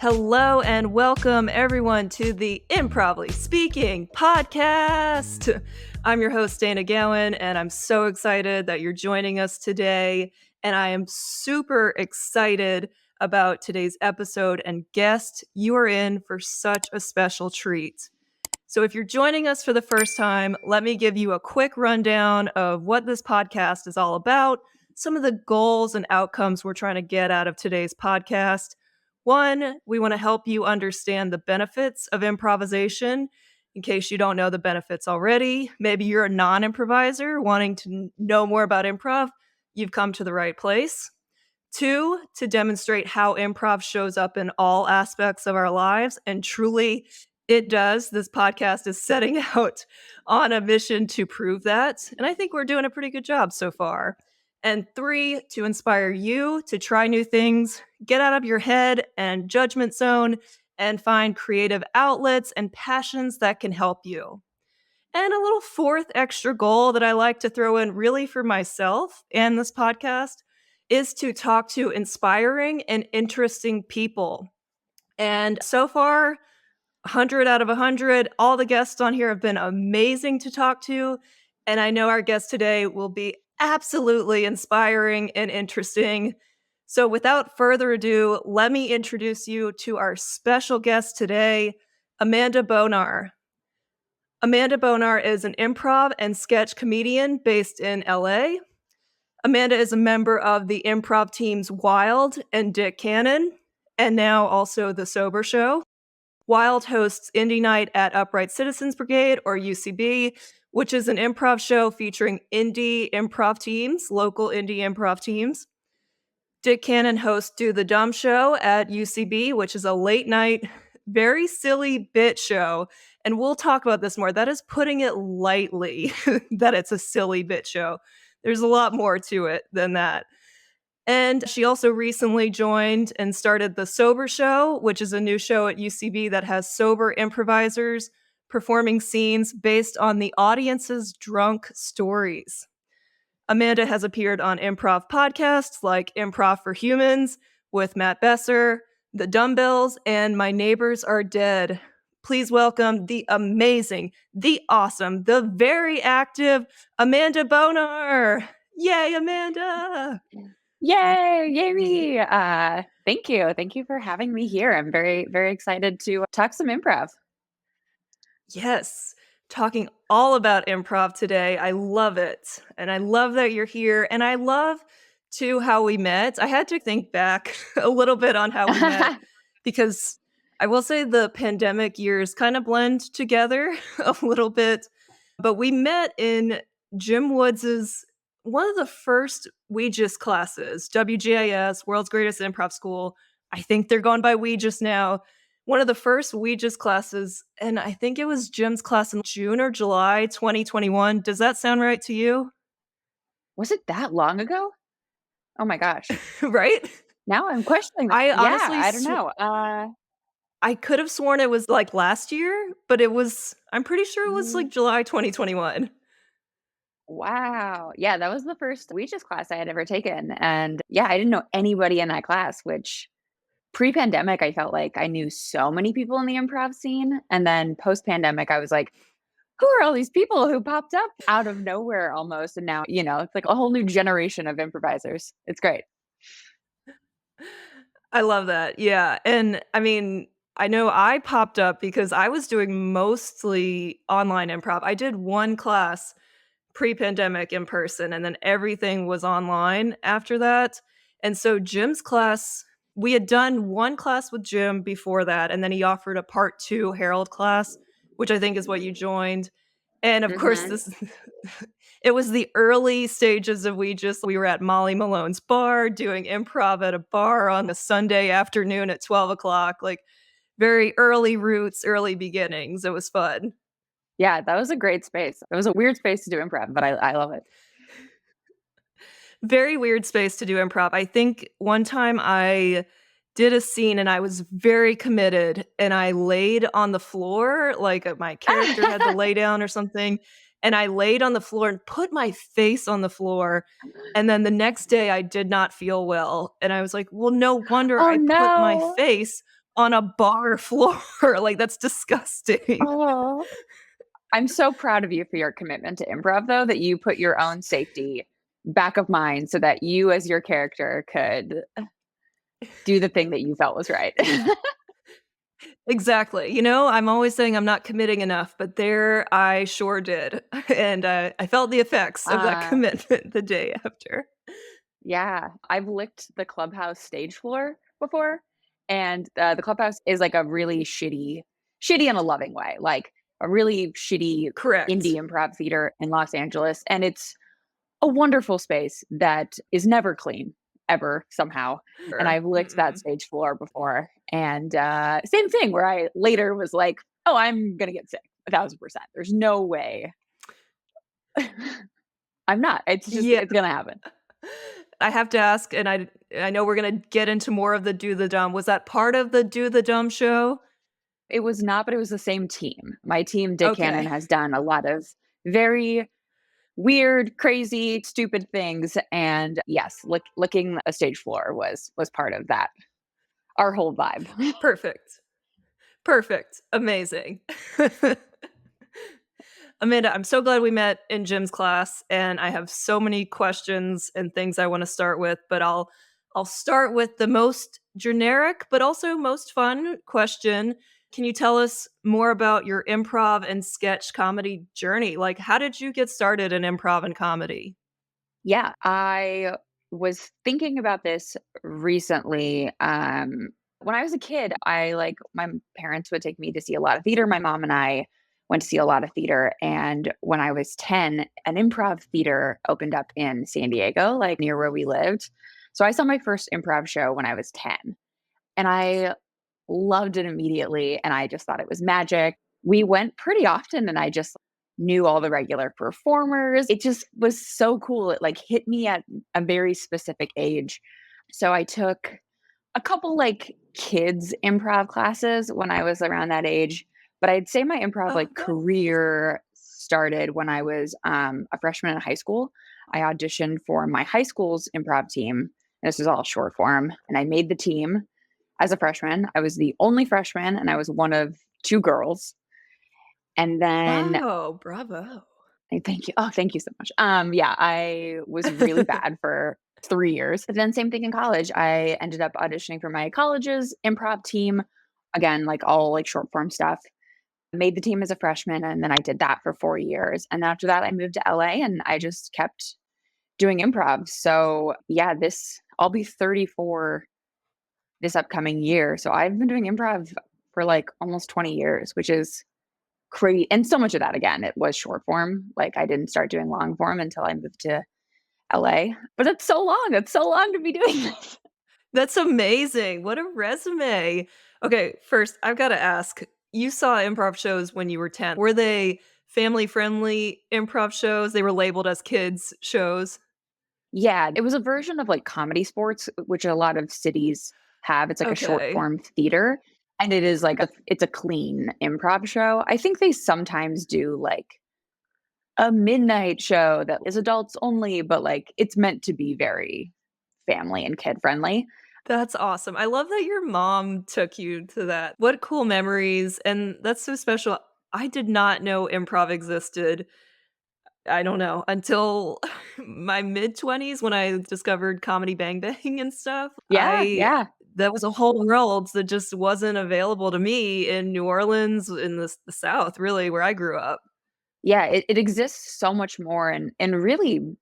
Hello and welcome everyone to the Improvly Speaking podcast. I'm your host, Dana Gowan, and I'm so excited that you're joining us today. And I am super excited about today's episode and guest. You are in for such a special treat. So if you're joining us for the first time, let me give you a quick rundown of what this podcast is all about, some of the goals and outcomes we're trying to get out of today's podcast. One, we want to help you understand the benefits of improvisation. In case you don't know the benefits already, maybe you're a non-improviser wanting to know more about improv, you've come to the right place. Two, to demonstrate how improv shows up in all aspects of our lives, and truly it does. This podcast is setting out on a mission to prove that, and I think we're doing a pretty good job so far. And three, to inspire you to try new things, get out of your head and judgment zone, and find creative outlets and passions that can help you. And a little fourth extra goal that I like to throw in really for myself and this podcast is to talk to inspiring and interesting people. And so far, 100 out of 100, all the guests on here have been amazing to talk to. And I know our guest today will be absolutely inspiring and interesting. So without further ado, let me introduce you to our special guest today, Amanda Bonar. Amanda Bonar is an improv and sketch comedian based in LA. Amanda is a member of the improv teams Wild and Dick Cannon, and now also The Sober Show. Wild hosts Indie Night at Upright Citizens Brigade, or UCB, which is an improv show featuring indie improv teams, local indie improv teams. Dick Cannon hosts Do the Dumb Show at UCB, which is a late night, very silly bit show. And we'll talk about this more. That is putting it lightly, that it's a silly bit show. There's a lot more to it than that. And she also recently joined and started The Sober Show, which is a new show at UCB that has sober improvisers performing scenes based on the audience's drunk stories. Amanda has appeared on improv podcasts like Improv for Humans with Matt Besser, The Dumbbells, and My Neighbors Are Dead. Please welcome the amazing, the awesome, the very active Amanda Bonar. Yay, Amanda! Yay me. Thank you. Thank you for having me here. I'm very, very excited to talk some improv. Yes, talking all about improv today. I love it. And I love that you're here. And I love, too, how we met. I had to think back a little bit on how we met because I will say the pandemic years kind of blend together a little bit. But we met in Jim Woods's one of the first Ouija's classes, WGIS, World's Greatest Improv School. I think they're going by Ouija's now. One of the first Ouija's classes, and I think it was Jim's class in June or July 2021. Does that sound right to you? Was it that long ago? Oh my gosh. Right? Now I'm questioning. Honestly, I don't know. I could have sworn it was like last year, but I'm pretty sure it was like July 2021. Wow. Yeah, that was the first Ouija's class I had ever taken. And yeah, I didn't know anybody in that class, which pre-pandemic, I felt like I knew so many people in the improv scene. And then post-pandemic, I was like, who are all these people who popped up out of nowhere almost? And now, it's like a whole new generation of improvisers. It's great. I love that. Yeah. And I mean, I know I popped up because I was doing mostly online improv. I did one class pre-pandemic in person, and then everything was online after that. And so Jim's class, we had done one class with Jim before that, and then he offered a part 2 Harold class, which I think is what you joined. And of course, it was the early stages of we were at Molly Malone's bar doing improv at a bar on a Sunday afternoon at 12 o'clock, like very early roots, early beginnings. It was fun. Yeah, that was a great space. It was a weird space to do improv, but I love it. Very weird space to do improv. I think one time I did a scene and I was very committed and I laid on the floor, like my character had to lay down or something. And I laid on the floor and put my face on the floor. And then the next day I did not feel well. And I was like, well, no wonder put my face on a bar floor. Like, that's disgusting. Oh, I'm so proud of you for your commitment to improv, though, that you put your own safety back of mind so that you, as your character, could do the thing that you felt was right. Exactly. I'm always saying I'm not committing enough, but there I sure did. And I felt the effects of that uh, commitment the day after. yeah, I've licked the Clubhouse stage floor before, and the Clubhouse is like a really shitty in a loving way, like a really shitty indie Correct. improv theater in Los Angeles, and it's a wonderful space that is never clean ever somehow. And Sure. I've licked that Mm-mm. stage floor before, and same thing where I later was like, "Oh, I'm gonna get sick 1,000%. There's no way I'm not. Yeah. It's gonna happen." I have to ask, and I know we're gonna get into more of the Do the Dumb. Was that part of the Do the Dumb show? It was not, but it was the same team. My team, Dick Cannon, Okay. has done a lot of very weird, crazy, stupid things, and yes, licking a stage floor was part of that. Our whole vibe. Perfect. Perfect. Amazing. Amanda, I'm so glad we met in Jim's class, and I have so many questions and things I want to start with, but I'll start with the most generic but also most fun question. Can you tell us more about your improv and sketch comedy journey? Like, how did you get started in improv and comedy? Yeah, I was thinking about this recently. When I was a kid, my parents would take me to see a lot of theater. My mom and I went to see a lot of theater. And when I was 10, an improv theater opened up in San Diego, like near where we lived. So I saw my first improv show when I was 10, and I loved it immediately, and I just thought it was magic. We went pretty often, and I just knew all the regular performers. It just was so cool. It, like, hit me at a very specific age. So I took a couple, like, kids improv classes when I was around that age, but I'd say my improv, Oh, like, nice. career started when I was, a freshman in high school. I auditioned for my high school's improv team. This was all short form, and I made the team as a freshman. I was the only freshman, and I was one of 2 girls. And then Wow, bravo. thank you. Oh, thank you so much. Yeah, I was really bad for 3 years. But then same thing in college. I ended up auditioning for my college's improv team. Again, like all like short form stuff. Made the team as a freshman, and then I did that for 4 years. And after that, I moved to LA, and I just kept doing improv. So, yeah, this I'll be 34 this upcoming year. So I've been doing improv for like almost 20 years, which is crazy. And so much of that, again, it was short form. Like I didn't start doing long form until I moved to LA. But it's so long. It's so long to be doing this. That's amazing. What a resume. Okay, first, I've gotta ask, you saw improv shows when you were 10. Were they family-friendly improv shows? They were labeled as kids shows? Yeah, it was a version of like comedy sports, which a lot of cities have. It's like a short Okay. form theater. And it is like it's a clean improv show. I think they sometimes do like a midnight show that is adults only, but like it's meant to be very family and kid friendly. That's awesome. I love that your mom took you to that. What cool memories, and that's so special. I did not know improv existed, I don't know, until my mid-20s when I discovered Comedy Bang Bang and stuff. Yeah, I yeah. That was a whole world that just wasn't available to me in New Orleans, in the South, really, where I grew up. Yeah, it exists so much more in really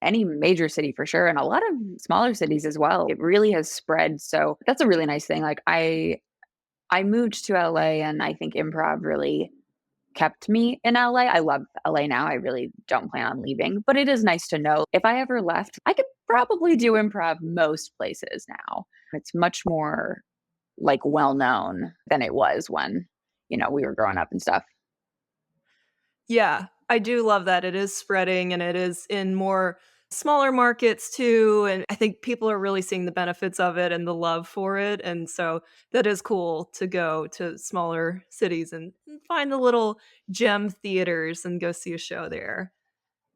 any major city for sure, and a lot of smaller cities as well. It really has spread, so that's a really nice thing. Like, I moved to LA, and I think improv really kept me in LA. I love LA now, I really don't plan on leaving, but it is nice to know if I ever left, I could probably do improv most places now. It's much more, like, well known than it was when, we were growing up and stuff. Yeah, I do love that it is spreading and it is in more smaller markets too, and I think people are really seeing the benefits of it and the love for it, and so that is cool to go to smaller cities and find the little gem theaters and go see a show there.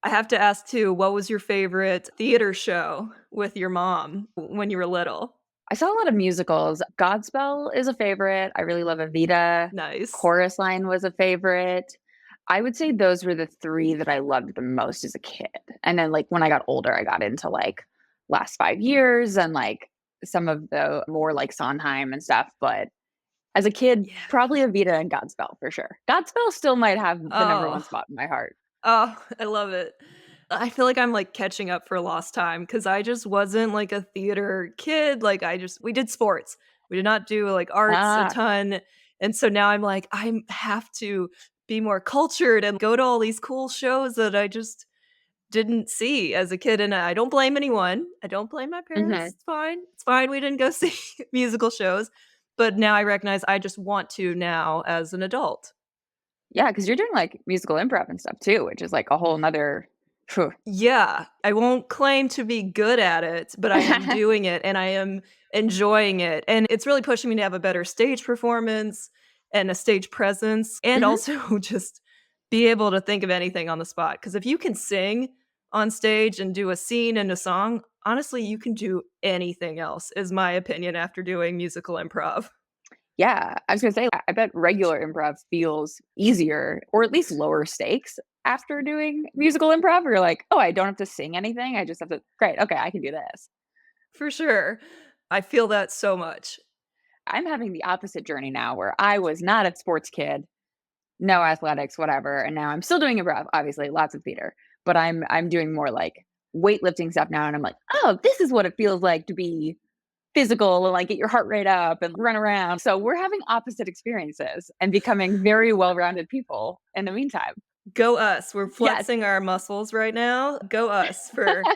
I have to ask too, what was your favorite theater show with your mom when you were little? I saw a lot of musicals. Godspell is a favorite. I really love Evita. Nice. Chorus Line was a favorite. I would say those were the 3 that I loved the most as a kid. And then, like, when I got older, I got into, like, Last 5 Years and, like, some of the more, like, Sondheim and stuff, but as a kid, Yeah. probably Evita and Godspell for sure. Godspell still might have the number 1 Oh. spot in my heart. Oh, I love it. I feel like I'm, like, catching up for lost time because I just wasn't, like, a theater kid, like, we did sports. We did not do, like, arts a Ah, ton, and so now I'm like, I have to be more cultured and go to all these cool shows that I just didn't see as a kid, and I don't blame anyone. I don't blame my parents, mhm. it's fine. It's fine we didn't go see musical shows, but now I recognize I just want to now as an adult. Yeah, because 'cause you're doing, like, musical improv and stuff too, which is, like, a whole 'nother phew. Yeah, I won't claim to be good at it, but I am doing it and I am enjoying it, and it's really pushing me to have a better stage performance and a stage presence, and Mhm. also just be able to think of anything on the spot. Because if you can sing on stage and do a scene and a song, honestly, you can do anything else, is my opinion after doing musical improv. Yeah, I was gonna say, I bet regular improv feels easier or at least lower stakes after doing musical improv, where you're like, "Oh, I don't have to sing anything, I just have to great, okay, I can do this." For sure. I feel that so much. I'm having the opposite journey now where I was not a sports kid, no athletics, whatever, and now I'm still doing improv, obviously, lots of theater, but I'm doing more, like, weightlifting stuff now, and I'm like, "Oh, this is what it feels like to be physical and, like, get your heart rate up and run around." So we're having opposite experiences and becoming very well-rounded people in the meantime. Go us. We're Yes. flexing our muscles right now. Go us for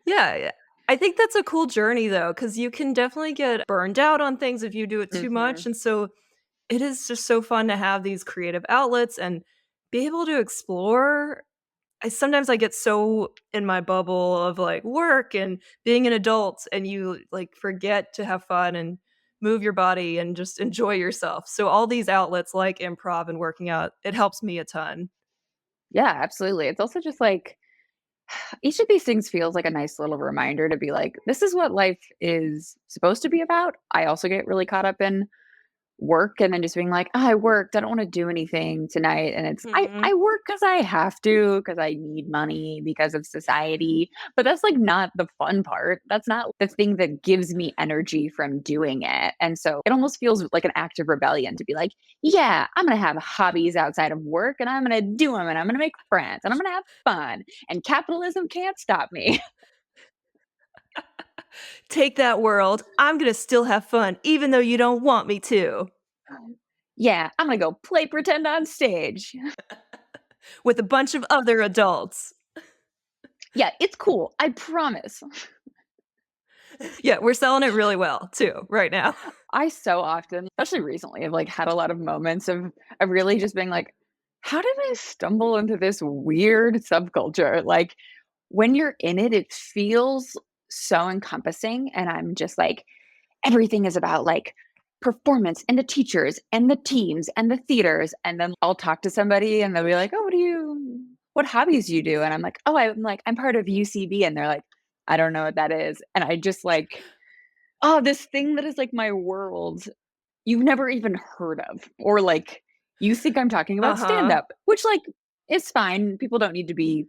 yeah. I think that's a cool journey though, because you can definitely get burned out on things if you do it too much, Mhm. and so it is just so fun to have these creative outlets and be able to explore. Sometimes I get so in my bubble of, like, work and being an adult, and you, like, forget to have fun and move your body and just enjoy yourself. So all these outlets like improv and working out, it helps me a ton. Yeah, absolutely. It's also just, like, each of these things feels like a nice little reminder to be like, "This is what life is supposed to be about." I also get really caught up in work and then just being like, "Oh, I worked. I don't wanna do anything tonight." And it's I Mhm. work because I have to, because I need money, because of society, but that's, like, not the fun part. That's not the thing that gives me energy from doing it, and so it almost feels like an act of rebellion to be like, "Yeah, I'm gonna have hobbies outside of work, and I'm gonna do them, and I'm gonna make friends, and I'm gonna have fun, and capitalism can't stop me." Take that world. I'm gonna still have fun even though you don't want me to, "Yeah, I'm gonna go play pretend on stage." with a bunch of other adults. "Yeah, it's cool. I promise." Yeah, we're selling it really well too right now. I so often, especially recently, have, like, had a lot of moments of really just being like, "How did I stumble into this weird subculture?" Like, when you're in it, it feels so encompassing, and I'm just like, everything is about, like, performance, and the teachers, and the teams, and the theaters, and then I'll talk to somebody, and they'll be like, "Oh, what hobbies do you do?" And I'm like, "Oh, I'm part of UCB," and they're like, "I don't know what that is." And I just, like, oh, this thing that is, like, my world you've never even heard of, or, like, you think I'm talking about Uh-huh. stand-up, which, like, is fine. People don't need to be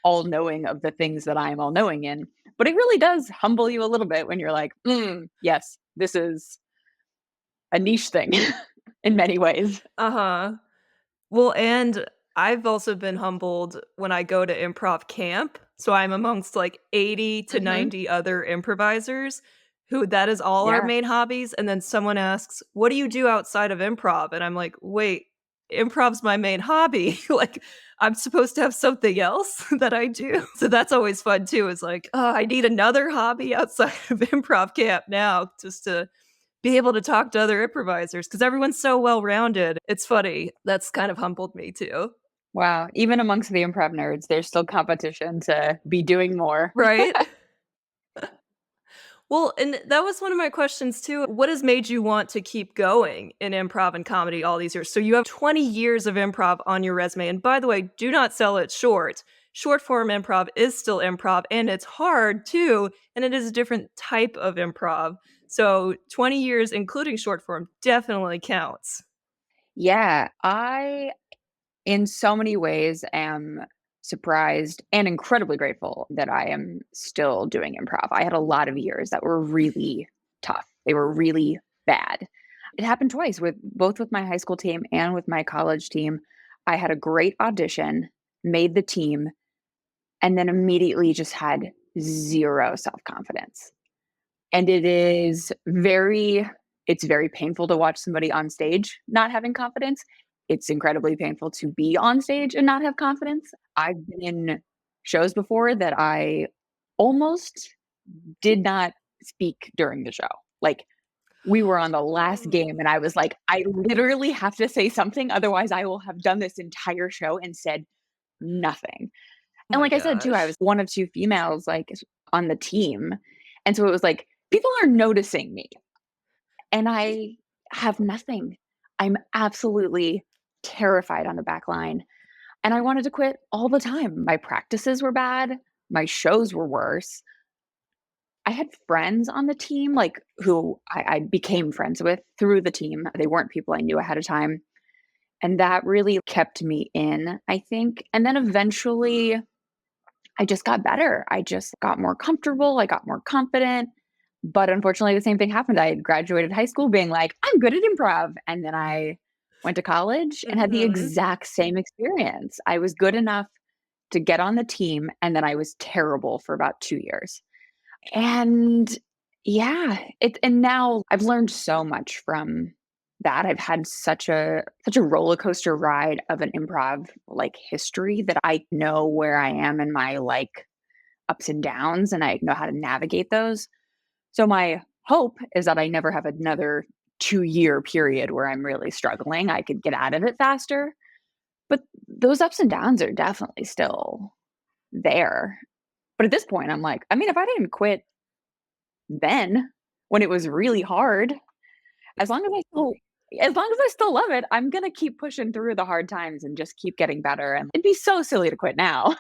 all-knowing of the things that I'm all-knowing in, but it really does humble you a little bit when you're like, "Mm, yes, this is a niche thing in many ways." Uh-huh. Well, and I've also been humbled when I go to improv camp. So I'm amongst like 80 to Mhm. 90 other improvisers who that is all our Yeah. main hobbies. And then someone asks, "What do you do outside of improv?" And I'm like, wait, improv's my main hobby. Like, I'm supposed to have something else that I do. So that's always fun too. Is like, oh, I need another hobby outside of improv camp now just to be able to talk to other improvisers because everyone's so well-rounded. It's funny. That's kind of humbled me too. Wow, even amongst the improv nerds, there's still competition to be doing more. Right? Well, and that was one of my questions too. What has made you want to keep going in improv and comedy all these years? So you have 20 years of improv on your resume, and by the way, do not sell it short. Short form improv is still improv, and it's hard too, and it is a different type of improv. So 20 years, including short form, definitely counts. Yeah, I, in so many ways, am surprised and incredibly grateful that I am still doing improv. I had a lot of years that were really tough. They were really bad. It happened twice with both with my high school team and with my college team. I had a great audition, made the team, and then immediately just had zero self-confidence. And it's very painful to watch somebody on stage not having confidence. It's incredibly painful to be on stage and not have confidence. I've been in shows before that I almost did not speak during the show. Like, we were on the last game and I was like, "I literally have to say something, otherwise I will have done this entire show and said nothing." Oh And my like I said too, I gosh. was one of 2 females, like, on the team, and so it was like, people are noticing me, and I have nothing. I'm absolutely terrified on the back line, and I wanted to quit all the time. My practices were bad, my shows were worse. I had friends on the team, like, who I became friends with through the team. They weren't people I knew ahead of time, and that really kept me in, I think, and then eventually I just got better. I just got more comfortable, I got more confident, but unfortunately, the same thing happened. I had graduated high school being like, "I'm good at improv," and then I went to college and had the Mhm. exact same experience. I was good enough to get on the team, and then I was terrible for about 2 years. And yeah, and now I've learned so much from that. I've had such a roller coaster ride of an improv, like, history that I know where I am in my, like, ups and downs, and I know how to navigate those. So my hope is that I never have another 2-year period where I'm really struggling. I could get out of it faster, but those ups and downs are definitely still there. But at this point, I'm like, I mean, if I didn't quit then, when it was really hard, as long as I still as long as I still love it, I'm gonna keep pushing through the hard times and just keep getting better, and it'd be so silly to quit now.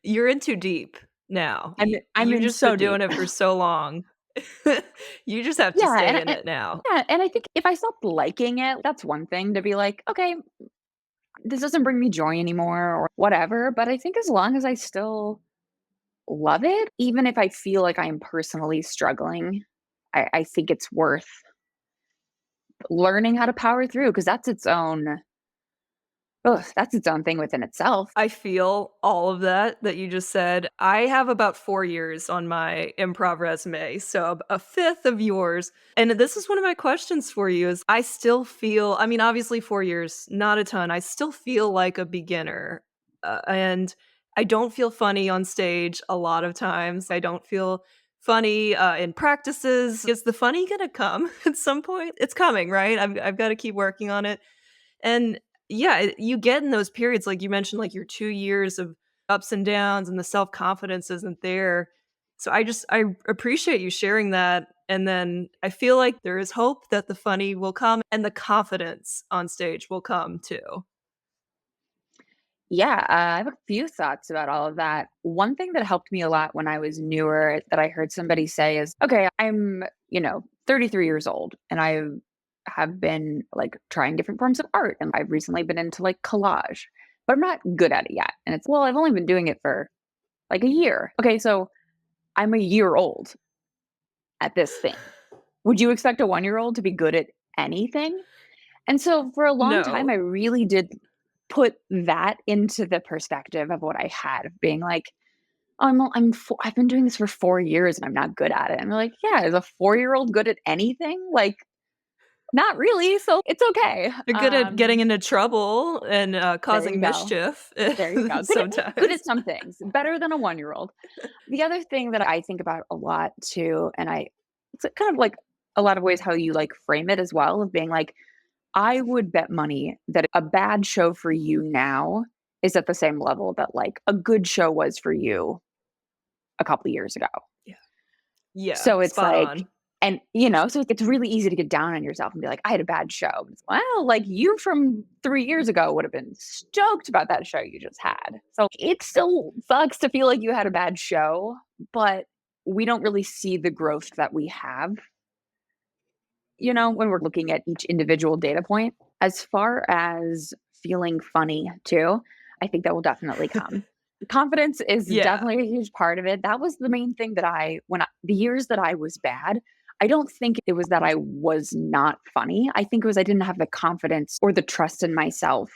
You're in too deep now. I'm You in just so been deep. doing it for so long. You just have to Yeah, stay in it now. yeah, and I think if I stopped liking it, that's one thing to be like, "Okay, this doesn't bring me joy anymore," or whatever, but I think as long as I still love it, even if I feel like I'm personally struggling, I think it's worth learning how to power through because that's its own thing within itself. I feel all of that you just said. I have about 4 years on my improv resume, so a fifth of yours. And this is one of my questions for you is I still feel I mean, obviously 4 years, not a ton. I still feel like a beginner, and I don't feel funny on stage a lot of times. I don't feel funny, in practices. Is the funny gonna come at some point? It's coming, right? I've gotta keep working on it. And yeah, you get in those periods, like you mentioned, like your 2 years of ups and downs and the self-confidence isn't there. So I appreciate you sharing that, and then I feel like there is hope that the funny will come and the confidence on stage will come too. Yeah, I have a few thoughts about all of that. One thing that helped me a lot when I was newer that I heard somebody say is, okay, I'm, 33 years old and I have been like trying different forms of art. And I've recently been into like collage, but I'm not good at it yet. And it's, well, I've only been doing it for like a year. Okay, so I'm a year old at this thing. Would you expect a 1-year-old to be good at anything? And so for a long time, I No. really did put that into the perspective of what I had of being like, "Oh, I've been doing this for 4 years and I'm not good at it." And they're like, "Yeah, is a 4-year-old good at anything?" Like, not really, so it's okay. They're good at getting into trouble and, There you causing go. mischief There you go. Good sometimes. at some things, better than a 1-year-old. The other thing that I think about a lot too, and it's kind of like a lot of ways how you, like, frame it as well of being like, I would bet money that a bad show for you now is at the same level that, like, a good show was for you a couple years ago. Yeah. Yeah, So it's spot like on. so it's really easy to get down on yourself and be like, "I had a bad show." But it's, well, like, you from 3 years ago would have been stoked about that show you just had. So it still sucks to feel like you had a bad show, but we don't really see the growth that we have when we're looking at each individual data point, as far as feeling funny too, I think that will definitely come. Confidence is Yeah. definitely a huge part of it. That was the main thing that the years that I was bad, I don't think it was that I was not funny. I think it was I didn't have the confidence or the trust in myself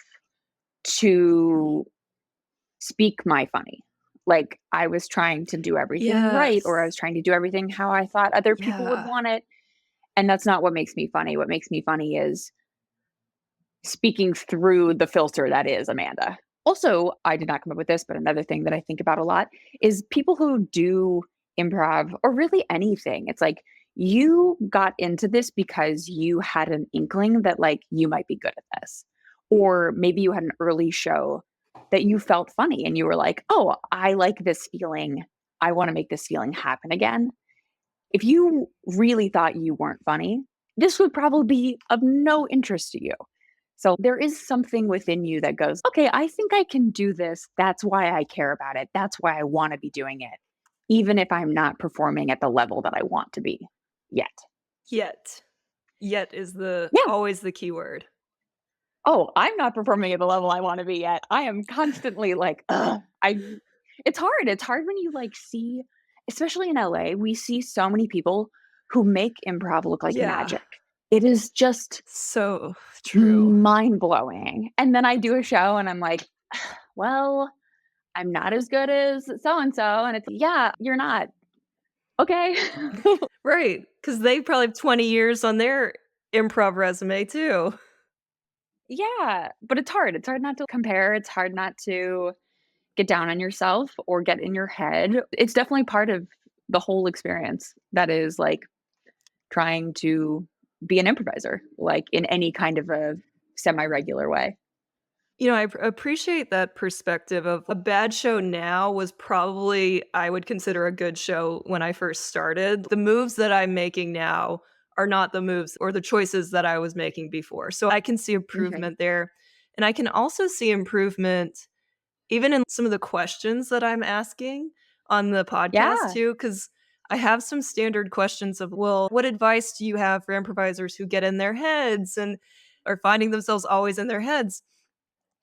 to speak my funny. Like I was trying to do everything right, or I Yes. was trying to do everything how I thought other people would Yeah. want it. And that's not what makes me funny. What makes me funny is speaking through the filter that is Amanda. Also, I did not come up with this, but another thing that I think about a lot is people who do improv or really anything. It's like you got into this because you had an inkling that like you might be good at this. Or maybe you had an early show that you felt funny and you were like, "Oh, I like this feeling. I want to make this feeling happen again." If you really thought you weren't funny, this would probably be of no interest to you. So there is something within you that goes, okay, I think I can do this. That's why I care about it. That's why I want to be doing it, even if I'm not performing at the level that I want to be yet. Yet. Yet is the Yeah. always the key word. Oh, I'm not performing at the level I want to be yet. I am constantly like, ugh, it's hard. It's hard when you like see, especially in LA, we see so many people who make improv look like Yeah. magic. It is just So true. mind blowing. And then I do a show and I'm like, well, I'm not as good as so and so. And it's, yeah, you're not. Okay. Right, because they probably have 20 years on their improv resume too. Yeah. But it's hard. It's hard not to compare. It's hard not to get down on yourself or get in your head. It's definitely part of the whole experience that is like trying to be an improviser, like in any kind of a semi regular way. I appreciate that perspective of a bad show now was probably I would consider a good show when I first started. The moves that I'm making now are not the moves or the choices that I was making before. So I can see Mhm. improvement there. And I can also see improvement even in some of the questions that I'm asking on the podcast Yeah, too, because I have some standard questions of, well, what advice do you have for improvisers who get in their heads and are finding themselves always in their heads?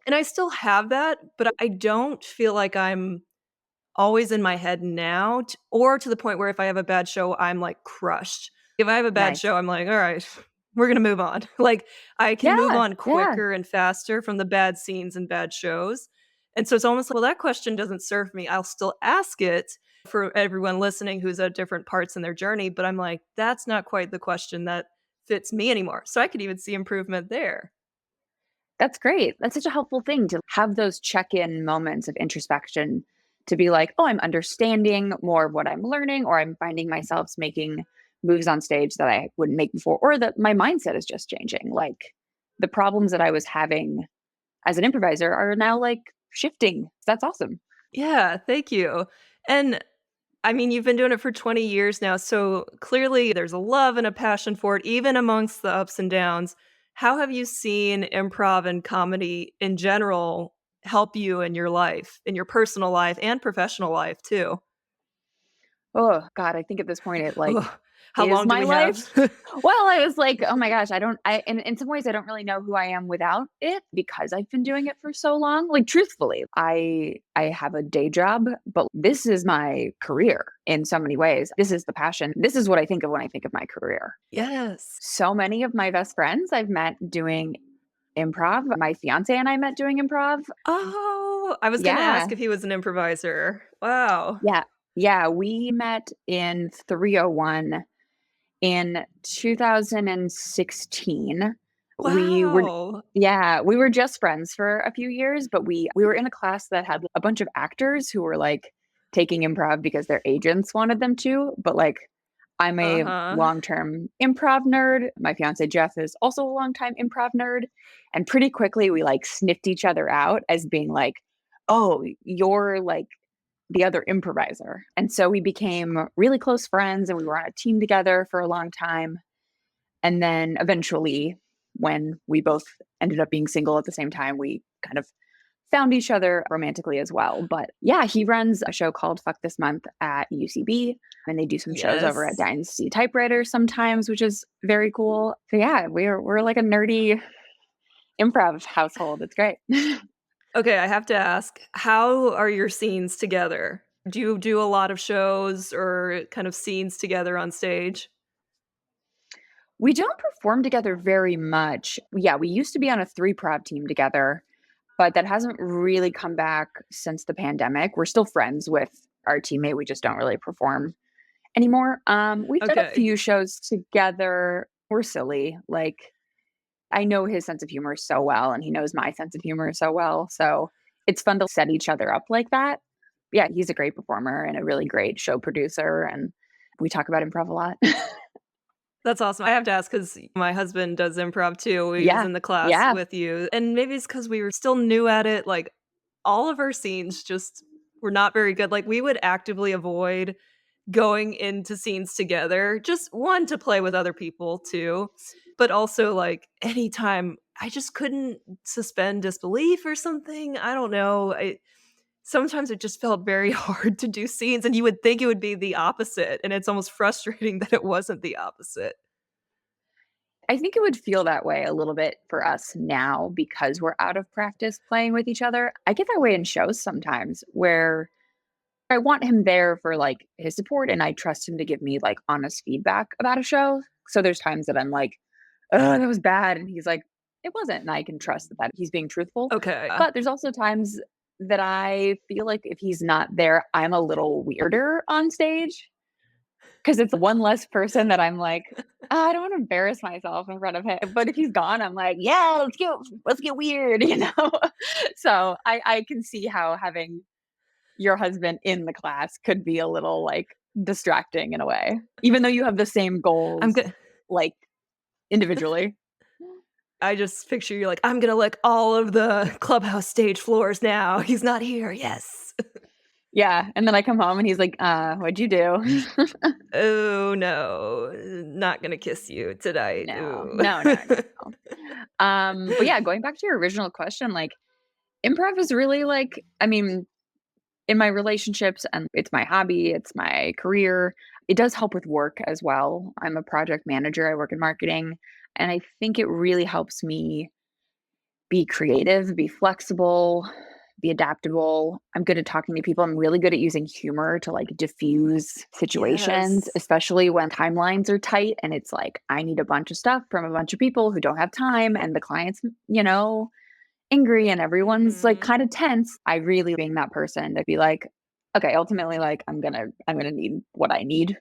And I still have that, but I don't feel like I'm always in my head now, or to the point where if I have a bad show, I'm like crushed. If I have a bad nice. show, I'm like, all right, we're going to move on. Like I can move Yeah, on yeah. quicker and faster from the bad scenes and bad shows. And so it's almost like, well, that question doesn't serve me. I'll still ask it for everyone listening who's at different parts in their journey. But I'm like, that's not quite the question that fits me anymore. So I could even see improvement there. That's great. That's such a helpful thing to have those check-in moments of introspection to be like, "Oh, I'm understanding more of what I'm learning, or I'm finding myself making moves on stage that I wouldn't make before, or that my mindset is just changing." Like the problems that I was having as an improviser are now like shifting. That's awesome. Yeah, thank you. And I mean, you've been doing it for 20 years now, so clearly there's a love and a passion for it, even amongst the ups and downs. How have you seen improv and comedy in general help you in your life, in your personal life and professional life too? Oh god, I think at this point it like Ugh, how is long do my we life. have? Well, I was like, "Oh my gosh, I don't I in some ways I don't really know who I am without it because I've been doing it for so long." Like truthfully, I have a day job, but this is my career in so many ways. This is the passion. This is what I think of when I think of my career. Yes. So many of my best friends I've met doing improv. My fiance and I met doing improv. Oh, I was gonna ask Yeah. if he was an improviser. Wow. Yeah. Yeah, we met in 301 in 2016. We were Wow. we were just friends for a few years, but we were in a class that had a bunch of actors who were like taking improv because their agents wanted them to, but like I'm a Uh-huh. long-term improv nerd. My fiance Jeff is also a long-time improv nerd, and pretty quickly we like sniffed each other out as being like, "Oh, you're like the other improviser." And so we became really close friends and we were on a team together for a long time. And then eventually, when we both ended up being single at the same time, we kind of found each other romantically as well. But yeah, he runs a show called Fuck This Month at UCB, and they do some shows over at Yes. Dynasty Typewriter sometimes, which is very cool. So yeah, we're like a nerdy improv household. It's great. Okay, I have to ask, how are your scenes together? Do you do a lot of shows or kind of scenes together on stage? We don't perform together very much. Yeah, we used to be on a 3 prov team together, but that hasn't really come back since the pandemic. We're still friends with our teammate, we just don't really perform anymore. We've done a Okay. few shows together. We're silly. Like, I know his sense of humor so well, and he knows my sense of humor so well, so it's fun to set each other up like that. Yeah, he's a great performer and a really great show producer, and we talk about improv a lot. That's awesome. I have to ask because my husband does improv too. He was Yeah, in the class yeah. with you, and maybe it's because we were still new at it, like, all of our scenes just were not very good. Like, we would actively avoid going into scenes together, just 1, to play with other people, 2, but also, like, anytime I just couldn't suspend disbelief or something, I don't know, sometimes it just felt very hard to do scenes, and you would think it would be the opposite, and it's almost frustrating that it wasn't the opposite. I think it would feel that way a little bit for us now because we're out of practice playing with each other. I get that way in shows sometimes where I want him there for, like, his support, and I trust him to give me, like, honest feedback about a show. So there's times that I'm like, "Oh, that was bad," and he's like, "It wasn't," and I can trust that he's being truthful. Okay. But there's also times that I feel like if he's not there, I'm a little weirder on stage because it's one less person that I'm like, "Oh, I don't wanna embarrass myself in front of him." But if he's gone, I'm like, "Yeah, let's get weird," you know? So I can see how having your husband in the class could be a little, like, distracting in a way, even though you have the same I'm goals, good. like, individually. I just picture you like, "I'm gonna lick all of the Clubhouse stage floors now. He's not here. Yes." Yeah, and then I come home and he's like, what'd you do?" "Oh, no. Not gonna kiss you tonight. No, Ooh." no, no, no, no. But yeah, going back to your original question, like, improv is really, like, I mean, in my relationships, and it's my hobby, it's my career, it does help with work as well. I'm a project manager, I work in marketing, and I think it really helps me be creative, be flexible, be adaptable. I'm good at talking to people. I'm really good at using humor to, like, diffuse situations, Yes. especially when timelines are tight and it's like I need a bunch of stuff from a bunch of people who don't have time and the client's, angry and everyone's like Mhm. kind of tense. I really being that person to be like, okay, ultimately, like, I'm gonna need what I need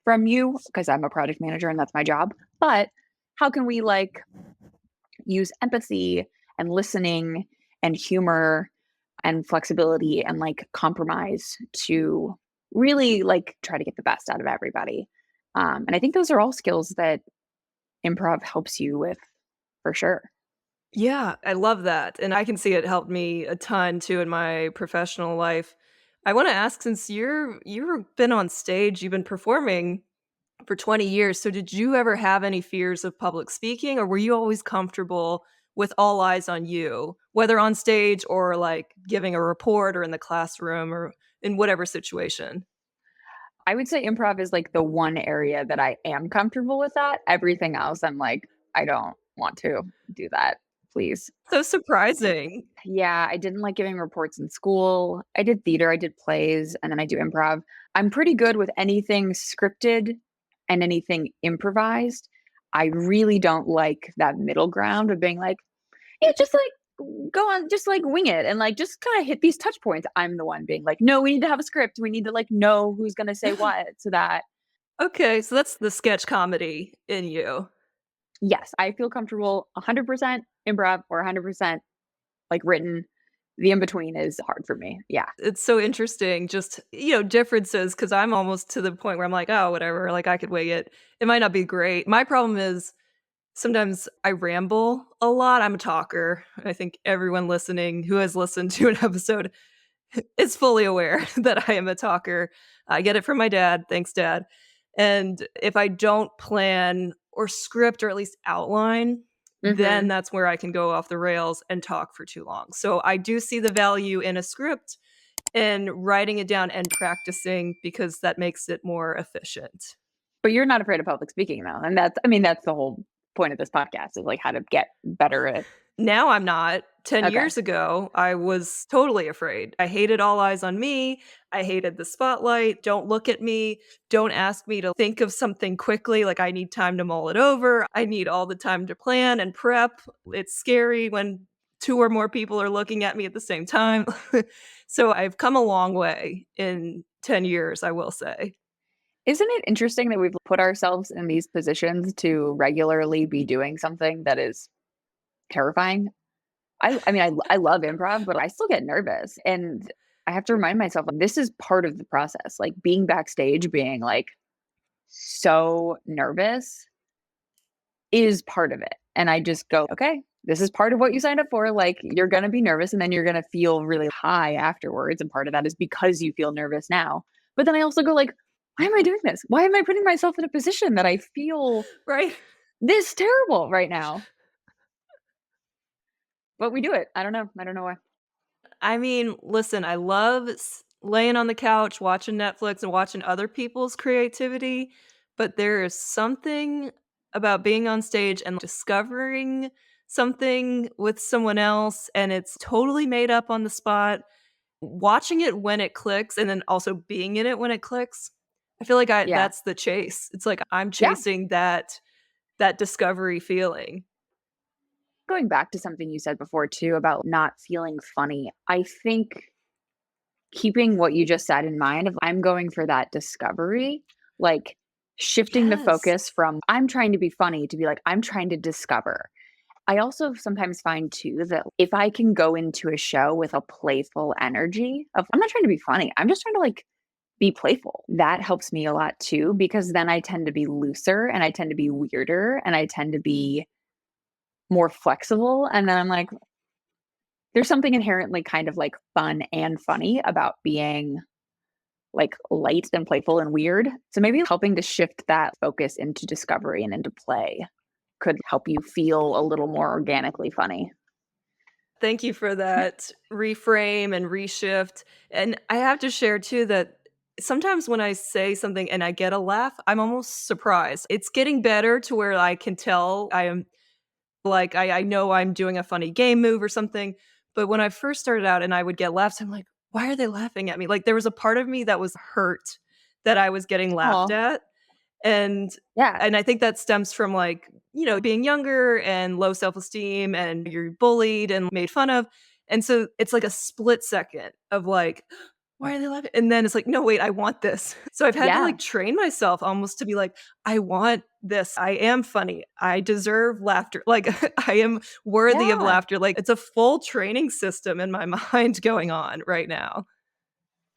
from you because I'm a project manager and that's my job. But how can we, like, use empathy and listening and humor and flexibility and, like, compromise to really, like, try to get the best out of everybody. And I think those are all skills that improv helps you with for sure. Yeah, I love that, and I can see it helped me a ton too in my professional life. I wanna ask, since you've been on stage, you've been performing for 20 years, so did you ever have any fears of public speaking, or were you always comfortable with all eyes on you, whether on stage or, like, giving a report or in the classroom or in whatever situation? I would say improv is, like, the one area that I am comfortable with that. Everything else, I'm like, "I don't want to do that, please." So surprising. Yeah, I didn't like giving reports in school. I did theater, I did plays, and then I do improv. I'm pretty good with anything scripted and anything improvised. I really don't like that middle ground of being like, "Yeah, just, like, go on, just, like, wing it and, like, just kinda hit these touch points." I'm the one being like, "No, we need to have a script. We need to, like, know who's gonna say what so that." Okay, so that's the sketch comedy in you. Yes, I feel comfortable 100% improv or 100%, like, written. The in between is hard for me. Yeah. It's so interesting, just, differences, because 'cause I'm almost to the point where I'm like, "Oh, whatever, like, I could wing it." It might not be great. My problem is sometimes I ramble a lot. I'm a talker. I think everyone listening who has listened to an episode is fully aware that I am a talker. I get it from my dad. Thanks, dad. And if I don't plan or script or at least outline then that's where I can go off the rails and talk for too long. So I do see the value in a script and writing it down and practicing because that makes it more efficient. But you're not afraid of public speaking though, and that's the whole point of this podcast is, like, how to get better at. Now I'm not. 10 Okay. years ago, I was totally afraid. I hated all eyes on me. I hated the spotlight. Don't look at me. Don't ask me to think of something quickly. Like, I need time to mull it over. I need all the time to plan and prep. It's scary when 2 or more people are looking at me at the same time. So I've come a long way in 10 years, I will say. Isn't it interesting that we've put ourselves in these positions to regularly be doing something that is terrifying? I mean, I love improv, but I still get nervous, and I have to remind myself, like, this is part of the process, like, being backstage, being, like, so nervous is part of it, and I just go, "Okay, this is part of what you signed up for, like, you're gonna be nervous, and then you're gonna feel really high afterwards, and part of that is because you feel nervous now." But then I also go, like, "Why am I doing this? Why am I putting myself in a position that I feel Right? this terrible right now?" But we do it. I don't know why. I mean, listen, I love laying on the couch, watching Netflix, and watching other people's creativity, but there is something about being on stage and discovering something with someone else, and it's totally made up on the spot. Watching it when it clicks, and then also being in it when it clicks. I feel like I Yeah. that's the chase. It's like I'm Yeah. chasing that discovery feeling. Going back to something you said before too about not feeling funny, I think keeping what you just said in mind of I'm going for that discovery, like shifting the Yes. focus from I'm trying to be funny to be like I'm trying to discover. I also sometimes find too that if I can go into a show with a playful energy of I'm not trying to be funny, I'm just trying to like be playful. That helps me a lot too because then I tend to be looser and I tend to be weirder and I tend to be more flexible and then I'm like there's something inherently kind of like fun and funny about being like light and playful and weird. So maybe helping to shift that focus into discovery and into play could help you feel a little more organically funny. Thank you for that reframe and reshift. And I have to share too that sometimes when I say something and I get a laugh, I'm almost surprised. It's getting better to where I can tell I am like I know I'm doing a funny game move or something. But when I first started out and I would get laughs, I'm like, why are they laughing at me? Like there was a part of me that was hurt that I was getting laughed Oh, at. And yeah. and I think that stems from, like, being younger and low self-esteem and you're bullied and made fun of, and so it's like a split second of, like, "Why are they laughing?" And then it's like, "No, wait, I want this." So I've had to, Yeah. like, train myself almost to be like, "I want this. I am funny. I deserve laughter." Like, I am worthy of Yeah. laughter. Like, it's a full training system in my mind going on right now.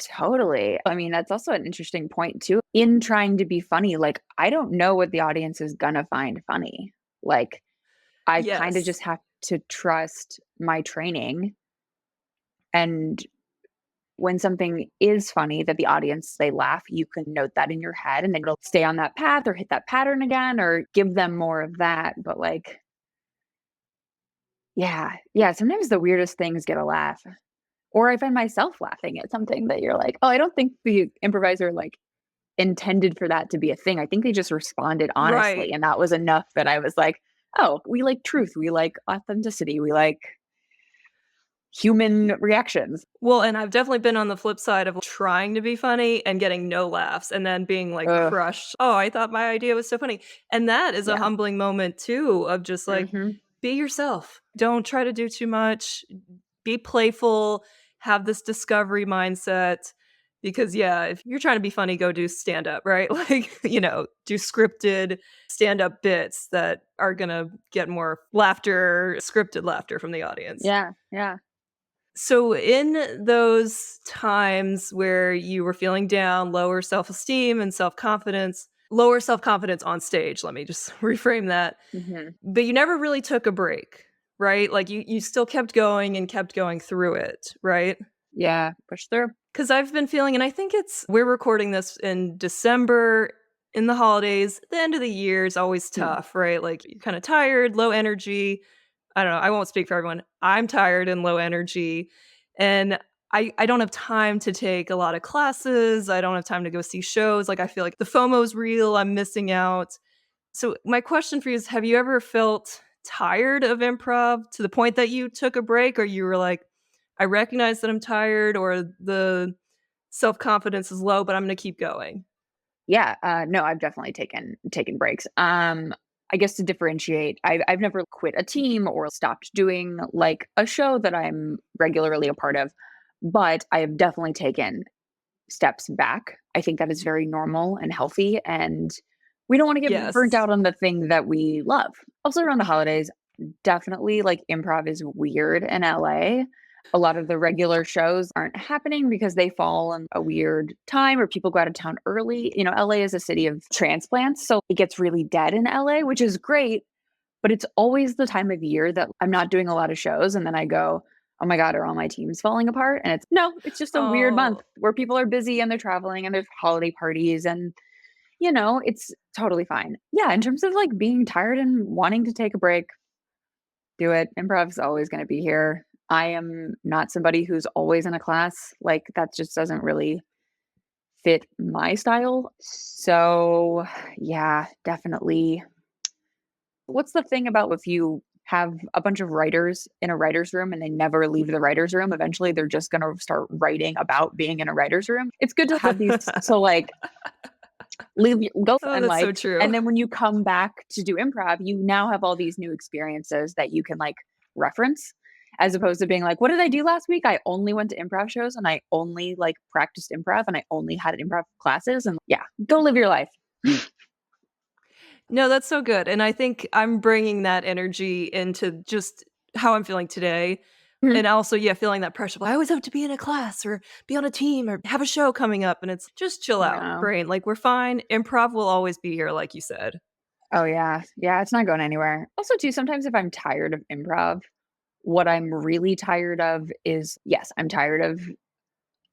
Totally. I mean, that's also an interesting point too. In trying to be funny, like I don't know what the audience is gonna find funny. Like I kind of Yes. just have to trust my training and when something is funny that the audience they laugh, you can note that in your head and then it'll stay on that path or hit that pattern again or give them more of that. But like, yeah, yeah, sometimes the weirdest things get a laugh. Or I find myself laughing at something that you're like, oh, I don't think the improviser like intended for that to be a thing. I think they just responded honestly. Right. And that was enough that I was like, oh, we like truth. We like authenticity. We like human reactions. Well, and I've definitely been on the flip side of trying to be funny and getting no laughs and then being, like, Ugh, crushed. "Oh, I thought my idea was so funny." And that is a yeah. humbling moment too of just, like, Hmm. be yourself. Don't try to do too much. Be playful. Have this discovery mindset because, yeah, if you're trying to be funny, go do stand-up, right? Like, do scripted stand-up bits that are gonna get more laughter, scripted laughter from the audience. Yeah. Yeah. So, in those times where you were feeling down, lower self esteem and self confidence, lower self confidence on stage, let me just reframe that. Hmm. But you never really took a break, right? Like you still kept going and kept going through it, right? Yeah. Push through. Because I've been feeling, and I think we're recording this in December. in the holidays, the end of the year is always Mm. tough, right? Like, you're kinda tired, low energy. I don't know, I won't speak for everyone. I'm tired and low energy, and I don't have time to take a lot of classes, I don't have time to go see shows, like, I feel like the FOMO's real, I'm missing out. So, my question for you is, have you ever felt tired of improv to the point that you took a break, or you were like, "I recognize that I'm tired," or the self-confidence is low, but I'm gonna keep going? Yeah, no, I've definitely taken breaks. I guess to differentiate, I've never quit a team or stopped doing like a show that I'm regularly a part of, but I have definitely taken steps back. I think that is very normal and healthy, and we don't want to get burnt Yes. out on the thing that we love. Also, around the holidays, definitely like improv is weird in LA. A lot of the regular shows aren't happening because they fall on a weird time or people go out of town early. You know, LA is a city of transplants, so it gets really dead in LA, which is great, but it's always the time of year that I'm not doing a lot of shows and then I go, "Oh my god, are all my teams falling apart?" And it's no, it's just a weird month Oh. where people are busy and they're traveling and there's holiday parties and it's totally fine. Yeah, in terms of like being tired and wanting to take a break, do it. Improv is always going to be here. I am not somebody who's always in a class. Like that just doesn't really fit my style. So, yeah, definitely. What's the thing about if you have a bunch of writers in a writer's room and they never leave the writer's room, eventually they're just going to start writing about being in a writer's room. It's good to have these. So, like, Oh, and that's so like, and true. then when you come back to do improv, you now have all these new experiences that you can like reference as opposed to being like, what did I do last week? I only went to improv shows and I only like practiced improv and I only had improv classes. And yeah, go live your life. No, that's so good, and I think I'm bringing that energy into just how I'm feeling today, Mhm. and also, yeah, feeling that pressure, like, I always have to be in a class or be on a team or have a show coming up, and it's just chill out, No. brain, like, we're fine, improv will always be here, like you said. Oh yeah. Yeah. It's not going anywhere. Also, too, sometimes if I'm tired of improv, what I'm really tired of is yes, I'm tired of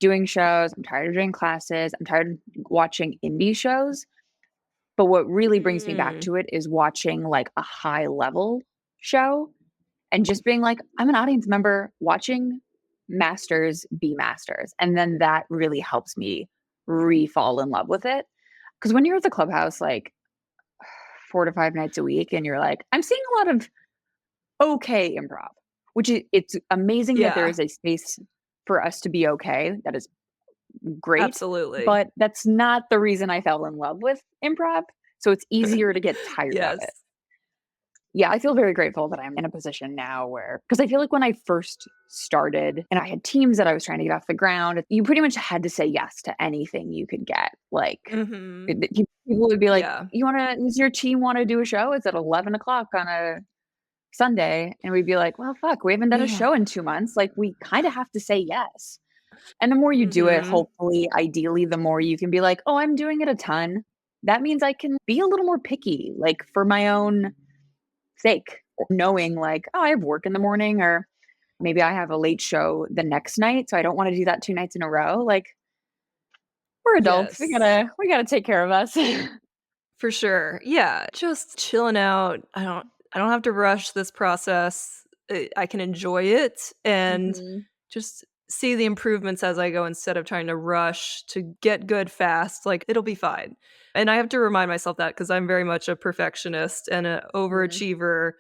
doing shows. I'm tired of doing classes. I'm tired of watching indie shows. But what really brings me back Mm, to it is watching, like, a high level show and just being like, "I'm an audience member watching masters be masters," and then that really helps me re-fall in love with it. Because when you're at the Clubhouse, like, 4 to 5 nights a week and you're like, "I'm seeing a lot of okay improv," which it's amazing that there yeah, is a space for us to be okay. That is great, absolutely. but that's not the reason I fell in love with improv, so it's easier to get tired of Yes. it. Yeah, I feel very grateful that I'm in a position now where because I feel like when I first started and I had teams that I was trying to get off the ground, you pretty much had to say yes to anything you could get. Like, Mhm. people would be like, Yeah. "You wanna does your team wanna do a show? It's at 11 o'clock on a Sunday." And we'd be like, "Well, fuck, we haven't done a Yeah. show in 2 months." Like, we kinda have to say yes. And the more you do it, Mhm. hopefully, ideally, the more you can be like, "Oh, I'm doing it a ton." That means I can be a little more picky, like, for my own sake, knowing like, "Oh, I have work in the morning," or maybe I have a late show the next night, so I don't wanna do that 2 nights in a row. Like, we're adults. We Yes. gotta we gotta take care of us. For sure. Yeah, just chilling out. I don't have to rush this process. I can enjoy it and Mhm. just see the improvements as I go instead of trying to rush to get good fast. Like, it'll be fine. And I have to remind myself that because I'm very much a perfectionist and an Mhm. overachiever.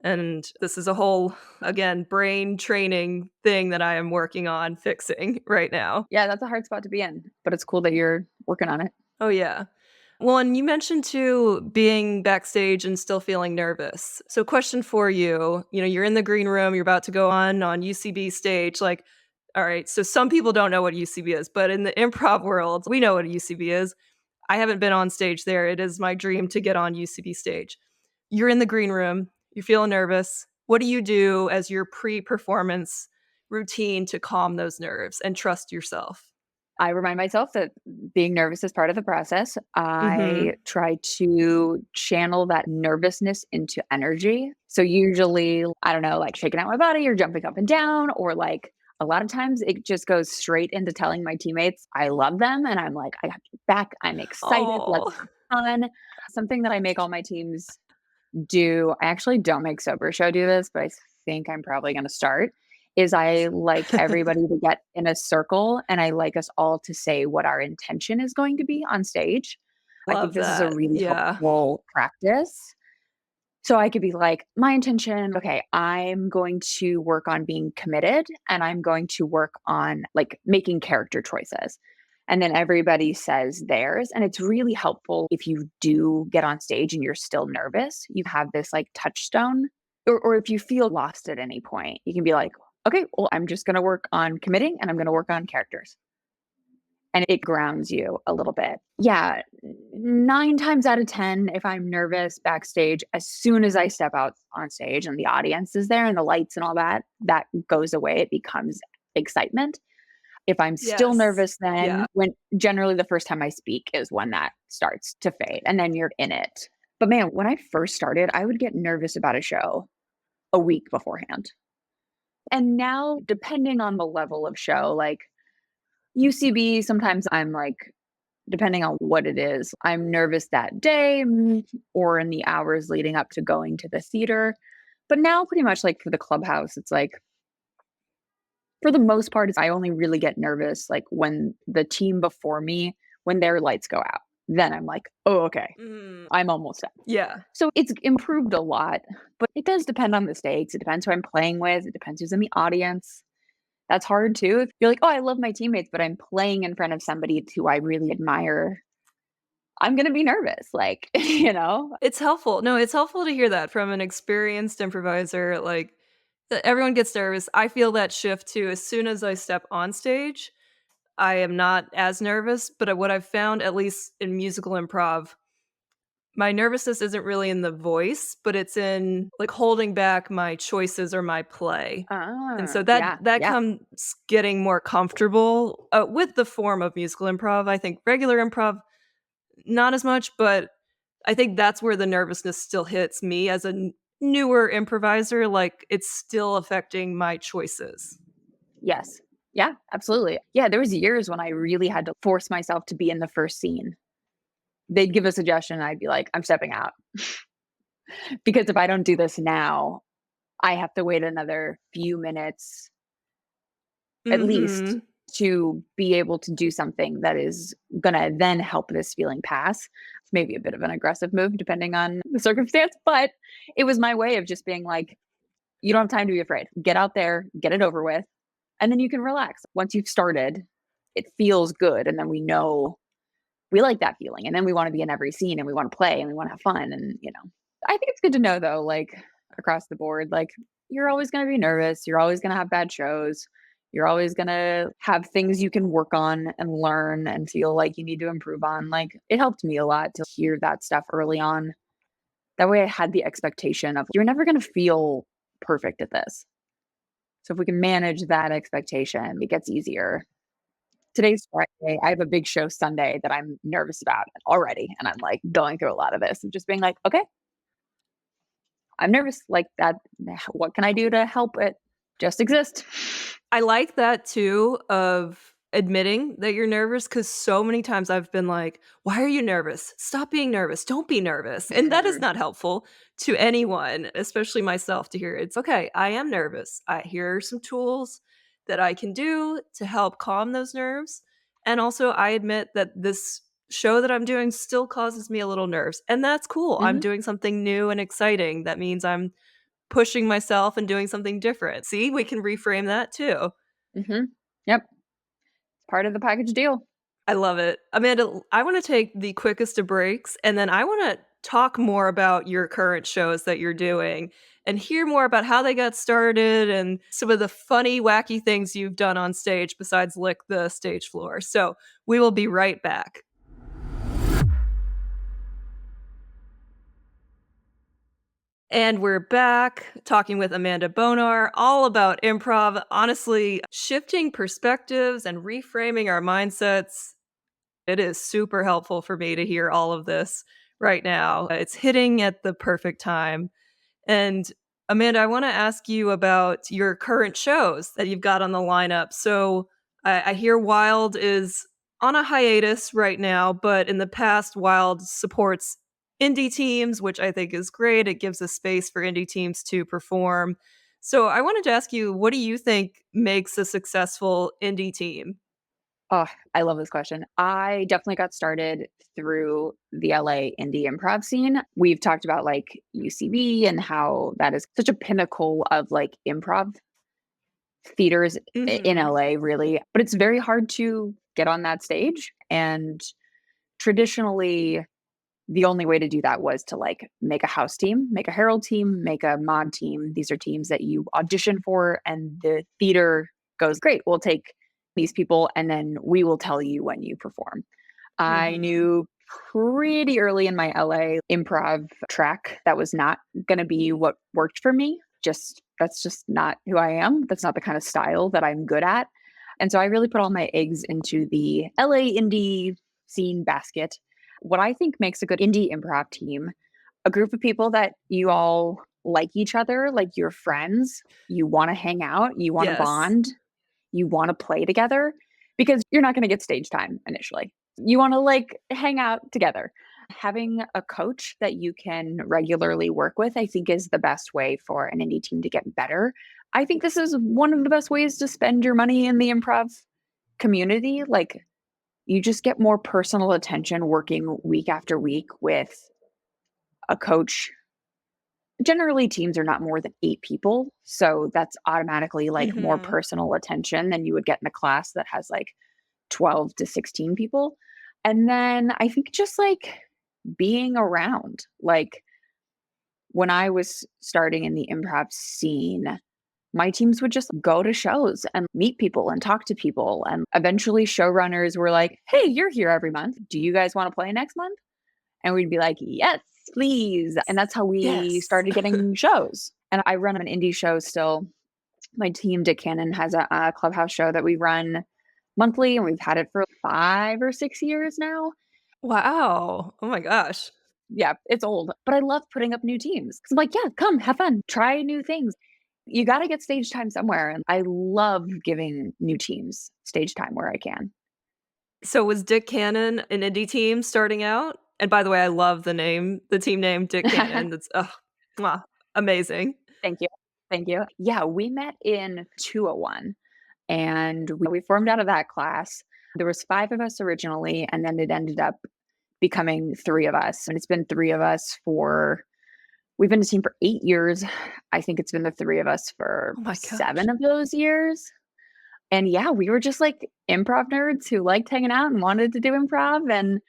And this is a whole, again, brain training thing that I am working on fixing right now. Yeah, that's a hard spot to be in, but it's cool that you're working on it. Oh, yeah. Well, and you mentioned too being backstage and still feeling nervous. So question for you, you're in the green room, you're about to go on UCB stage, like, all right, so some people don't know what UCB is, but in the improv world, we know what UCB is. I haven't been on stage there. It is my dream to get on UCB stage. You're in the green room, you're feeling nervous. What do you do as your pre-performance routine to calm those nerves and trust yourself? I remind myself that being nervous is part of the process. I Mhm. try to channel that nervousness into energy. So usually, I don't know, like shaking out my body or jumping up and down, or like a lot of times it just goes straight into telling my teammates I love them and I'm like, I got your back. I'm excited. Let's Oh. fun. Something that I make all my teams do, I actually don't make Sober Show do this, but I think I'm probably gonna start, is I like everybody to get in a circle, and I like us all to say what our intention is going to be on stage. I think Love this is a that. really Yeah. helpful practice. So I could be like, my intention, okay, I'm going to work on being committed and I'm going to work on like making character choices. And then everybody says theirs. And it's really helpful if you do get on stage and you're still nervous, you have this like touchstone. Or if you feel lost at any point, you can be like, okay, well, I'm just going to work on committing and I'm going to work on characters, and it grounds you a little bit. Yeah, 9 times out of 10, if I'm nervous backstage, as soon as I step out on stage and the audience is there and the lights and all that, that goes away. It becomes excitement. If I'm still Yes. nervous, then Yeah. when generally the first time I speak is when that starts to fade and then you're in it. But man, when I first started, I would get nervous about a show a week beforehand. And now, depending on the level of show, like UCB, sometimes I'm like, depending on what it is, I'm nervous that day or in the hours leading up to going to the theater. But now, pretty much like for the Clubhouse, it's like, for the most part, I only really get nervous like when the team before me, when their lights go out. Then I'm like, oh, okay, Mm, I'm almost done. yeah. So it's improved a lot, but it does depend on the stakes. It depends who I'm playing with. It depends who's in the audience. That's hard too. If you're like, oh, I love my teammates, but I'm playing in front of somebody who I really admire, I'm gonna be nervous, like, you know? It's helpful. No, it's helpful to hear that from an experienced improviser, like, that everyone gets nervous. I feel that shift too. As soon as I step on stage, I am not as nervous, but what I've found, at least in musical improv, my nervousness isn't really in the voice, but it's in, like, holding back my choices or my play. And so that Yeah, that yeah, comes getting more comfortable, with the form of musical improv. I think regular improv, not as much, but I think that's where the nervousness still hits me as a newer improviser, like, it's still affecting my choices. yes. Yeah, absolutely. Yeah, there was years when I really had to force myself to be in the first scene. They'd give a suggestion, and I'd be like, "I'm stepping out." Because if I don't do this now, I have to wait another few minutes at least Mhm. to be able to do something that is gonna then help this feeling pass. It's maybe a bit of an aggressive move depending on the circumstance, but it was my way of just being like, "You don't have time to be afraid. Get out there, get it over with, and then you can relax." Once you've started, it feels good, and then we know we like that feeling, and then we wanna be in every scene, and we wanna play, and we wanna have fun, and, you know. I think it's good to know though, like, across the board, like, you're always gonna be nervous, you're always gonna have bad shows, you're always gonna have things you can work on and learn and feel like you need to improve on. Like, it helped me a lot to hear that stuff early on. That way I had the expectation of, you're never gonna feel perfect at this. So if we can manage that expectation, it gets easier. Today's Friday, I have a big show Sunday that I'm nervous about already, and I'm, like, going through a lot of this and just being like, "Okay, I'm nervous, like, that what can I do to help it just exist?" I like that too, of admitting that you're nervous, because so many times I've been like, "Why are you nervous? Stop being nervous. Don't be nervous." And that is Mhm, not helpful to anyone, especially myself, to hear it's, "Okay, I am nervous. Here are some tools that I can do to help calm those nerves." And also, I admit that this show that I'm doing still causes me a little nerves, and that's cool. I'm mhm, doing something new and exciting. That means I'm pushing myself and doing something different. See, we can reframe that too. mhm. Yep, it's part of the package deal. I love it. Amanda, I wanna take the quickest of breaks, and then I wanna talk more about your current shows that you're doing and hear more about how they got started and some of the funny, wacky things you've done on stage besides lick the stage floor. So, we will be right back. And we're back talking with Amanda Bonar, all about improv. Honestly, shifting perspectives and reframing our mindsets. It is super helpful for me to hear all of this right now. It's hitting at the perfect time. And Amanda, I want to ask you about your current shows that you've got on the lineup. So I hear Wild is on a hiatus right now, but in the past, Wild supports indie teams, which I think is great. It gives a space for indie teams to perform. So I wanted to ask you, what do you think makes a successful indie team? Oh, I love this question. I definitely got started through the LA indie improv scene. We've talked about like UCB and how that is such a pinnacle of like improv theaters in Mhm. LA, really. But it's very hard to get on that stage. And traditionally, the only way to do that was to like make a house team, make a Herald team, make a mod team. These are teams that you audition for, and the theater goes, great, we'll take these people and then we will tell you when you perform. I Mhm. knew pretty early in my LA improv track that was not going to be what worked for me. Just that's just not who I am. That's not the kind of style that I'm good at. And so I really put all my eggs into the LA indie scene basket. What I think makes a good indie improv team, a group of people that you all like each other, like you're friends, you want to hang out, you want to Yes. bond, you want to play together because you're not going to get stage time initially. You want to like hang out together. Having a coach that you can regularly work with, I think, is the best way for an indie team to get better. I think this is one of the best ways to spend your money in the improv community. Like, you just get more personal attention working week after week with a coach. Generally, teams are not more than 8 people, so that's automatically, like, more Mhm. personal attention than you would get in a class that has, like, 12 to 16 people, and then I think just, like, being around, like, when I was starting in the improv scene, my teams would just go to shows and meet people and talk to people, and eventually showrunners were like, "Hey, you're here every month. Do you guys wanna play next month?" And we'd be like, "Yes, please." And that's how we Yes. started getting shows. And I run an indie show still. My team, Dick Cannon, has a Clubhouse show that we run monthly, and we've had it for 5 or 6 years now. Wow. Oh my gosh. Yeah, it's old, but I love putting up new teams. 'Cause I'm like, "Yeah, come, have fun, try new things." You gotta get stage time somewhere, and I love giving new teams stage time where I can. So was Dick Cannon an indie team starting out? And by the way, I love the team name Dick Cannon. That's, mwah, amazing. Thank you. Thank you. Yeah, we met in 201. And we formed out of that class. There was 5 of us originally, and then it ended up becoming 3 of us, and it's been 3 of us for we've been a team for 8 years. I think it's been the 3 of us for Oh my 7 gosh. of those years. And yeah, we were just like improv nerds who liked hanging out and wanted to do improv, and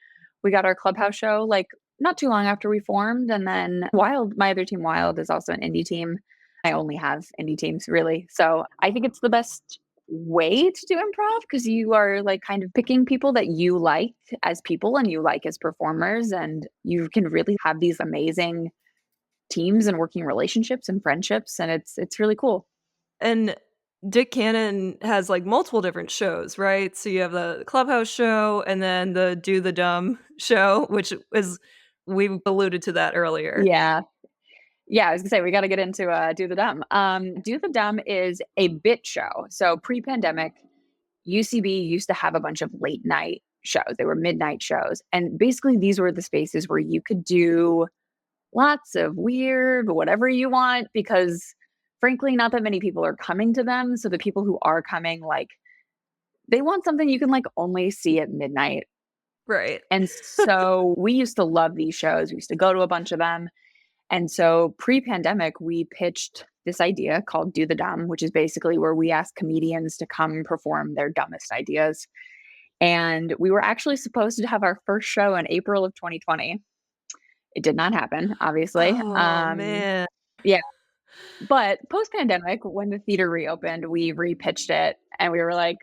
we got our Clubhouse show, like, not too long after we formed, and then Wild my other team, Wild, is also an indie team. I only have indie teams, really. So, I think it's the best way to do improv because you are, like, kind of picking people that you like as people and you like as performers, and you can really have these amazing teams and working relationships and friendships, and it's really cool. And Dick Cannon has, like, multiple different shows, right? So you have the Clubhouse show and then the Do the Dumb show, which is we alluded to that earlier. Yeah. Yeah, I was gonna say we gotta get into, Do the Dumb. Do the Dumb is a bit show. So pre-pandemic, UCB used to have a bunch of late night shows. They were midnight shows, and basically these were the spaces where you could do lots of weird whatever you want because frankly, not that many people are coming to them. So the people who are coming, like, they want something you can, like, only see at midnight. Right. And so we used to love these shows. We used to go to a bunch of them. And so pre-pandemic, we pitched this idea called Do the Dumb, which is basically where we ask comedians to come perform their dumbest ideas. And we were actually supposed to have our first show in April of 2020. It did not happen, obviously. Oh, man. Yeah. But post-pandemic, when the theater reopened, we repitched it and we were like,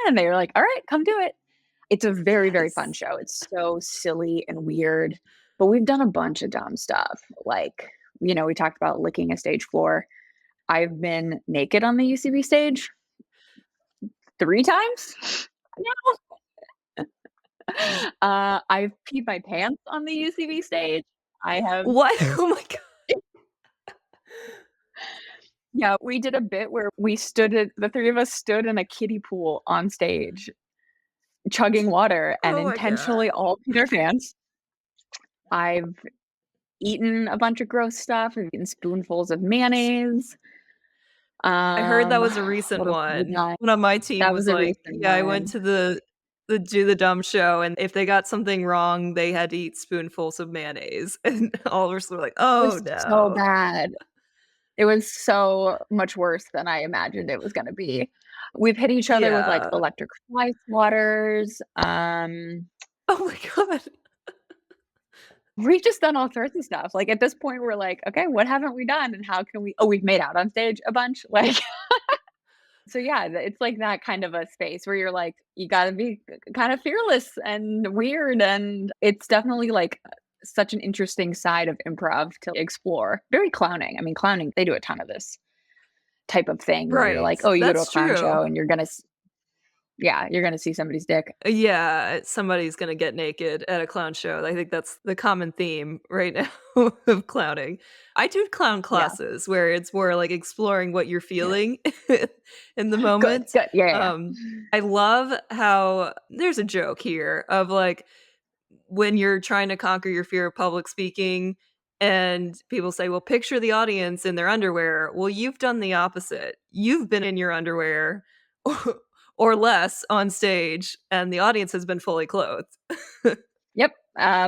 and they were like, all right, come do it. It's a very, very fun Yes. show. It's so silly and weird, but we've done a bunch of dumb stuff. Like, we talked about licking a stage floor. I've been naked on the UCB stage 3 times now. I've peed my pants on the UCB stage. I have What? Oh my god. Yeah, we did a bit where we stood at the 3 of us stood in a kiddie pool on stage chugging water and Oh my god. intentionally all Peter Pans. I've eaten a bunch of gross stuff. I've eaten spoonfuls of mayonnaise. I heard that was a recent What else have we one. done? One on my team That was was a like, recent yeah, I went one. to the Do the Dumb show, and if they got something wrong, they had to eat spoonfuls of mayonnaise, and all of us were like, It "Oh, was so no." bad. It was so much worse than I imagined it was gonna be. We've hit each other with, like, Yeah. electric fly swatters, Oh my god. we've just done all sorts of stuff. Like, at this point, we're like, "Okay, what haven't we done, and how can we" Oh, we've made out on stage a bunch, like so, yeah, it's like that kind of a space where you're like, you gotta be kind of fearless and weird, and it's definitely, like, such an interesting side of improv to explore. Very clowning. I mean, clowning, they do a ton of this type of thing where you're Right. like, "Oh, you go to a That's clown show true. and you're gonna s" yeah, you're gonna see somebody's dick. Yeah, somebody's gonna get naked at a clown show. I think that's the common theme right now of clowning. I do clown Yeah. classes where it's more like exploring what you're Yeah. feeling in the Good, moment. good. Yeah, yeah, Um, yeah. I love how there's a joke here of like when you're trying to conquer your fear of public speaking and people say, "Well, picture the audience in their underwear." Well, you've done the opposite. You've been in your underwear or less on stage, and the audience has been fully clothed. Yep,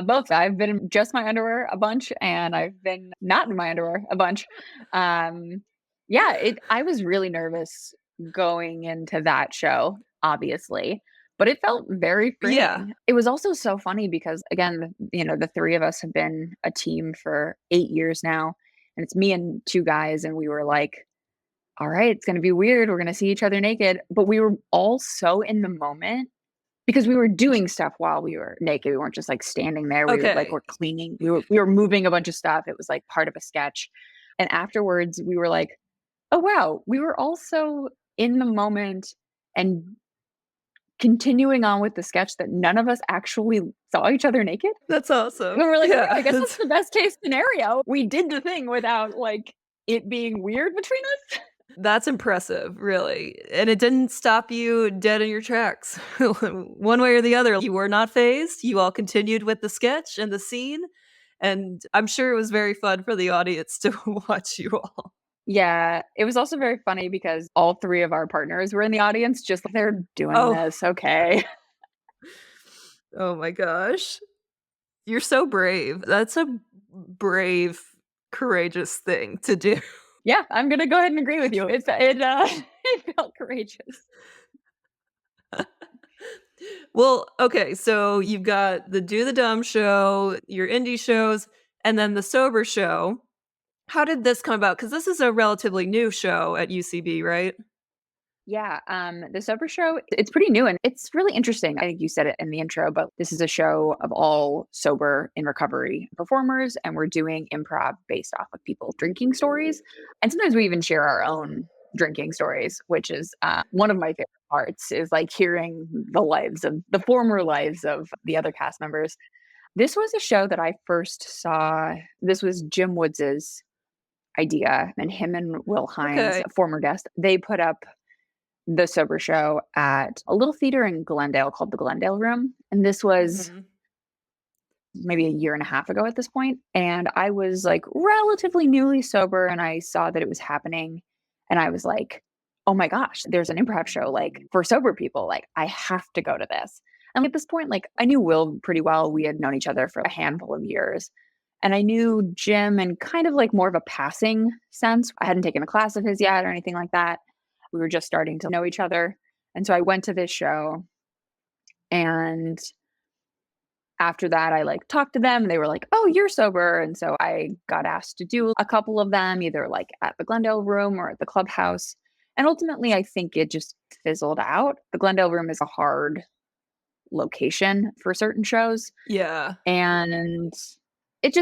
both. I've been in just my underwear a bunch, and I've been not in my underwear a bunch. Um, yeah, I was really nervous going into that show, obviously, but it felt very Yeah. freeing. It was also so funny because, again, the 3 of us have been a team for 8 years now, and it's me and 2 guys, and we were like, "All right, it's gonna be weird. We're gonna see each other naked," but we were all so in the moment because we were doing stuff while we were naked. We weren't just, like, standing there. We were, like, Okay. we're cleaning. We were moving a bunch of stuff. It was, like, part of a sketch, and afterwards, we were like, "Oh, wow." We were all so in the moment and continuing on with the sketch that none of us actually saw each other naked, That's and awesome. we were like, "Okay, Yeah. I guess that's the best case scenario." We did the thing without, like, it being weird between us. That's impressive, really, and it didn't stop you dead in your tracks. One way or the other, you were not phased, you all continued with the sketch and the scene, and I'm sure it was very fun for the audience to watch you all. Yeah, it was also very funny because all 3 of our partners were in the audience, just like, "They're doing Oh, this, okay." oh my gosh. You're so brave. That's a brave, courageous thing to do. Yeah, I'm gonna go ahead and agree with you. It felt courageous. Well, okay, so you've got the Do the Dumb show, your indie shows, and then the sober show. How did this come about? Because this is a relatively new show at UCB, right? Yeah, the Sober Show, it's pretty new and it's really interesting. I think you said it in the intro, but this is a show of all sober in recovery performers, and we're doing improv based off of people's drinking stories. And sometimes we even share our own drinking stories, which is one of my favorite parts is like hearing the former lives of the other cast members. This was a show that I first saw. This was Jim Woods's idea, and him and Will Hines, Okay. a former guest, they put up the Sober Show at a little theater in Glendale called the Glendale Room. And this was Mhm. maybe a year and a half ago at this point. And I was like relatively newly sober and I saw that it was happening. And I was like, oh my gosh, there's an improv show like for sober people. Like, I have to go to this. And at this point, like, I knew Will pretty well. We had known each other for a handful of years. And I knew Jim in kind of like more of a passing sense. I hadn't taken a class of his yet or anything like that. We were just starting to know each other. And so I went to this show and after that I like talked to them and they were like, "Oh, you're sober." And so I got asked to do a couple of them either like at the Glendale Room or at the Clubhouse. And ultimately I think it just fizzled out. The Glendale Room is a hard location for certain shows Yeah. and it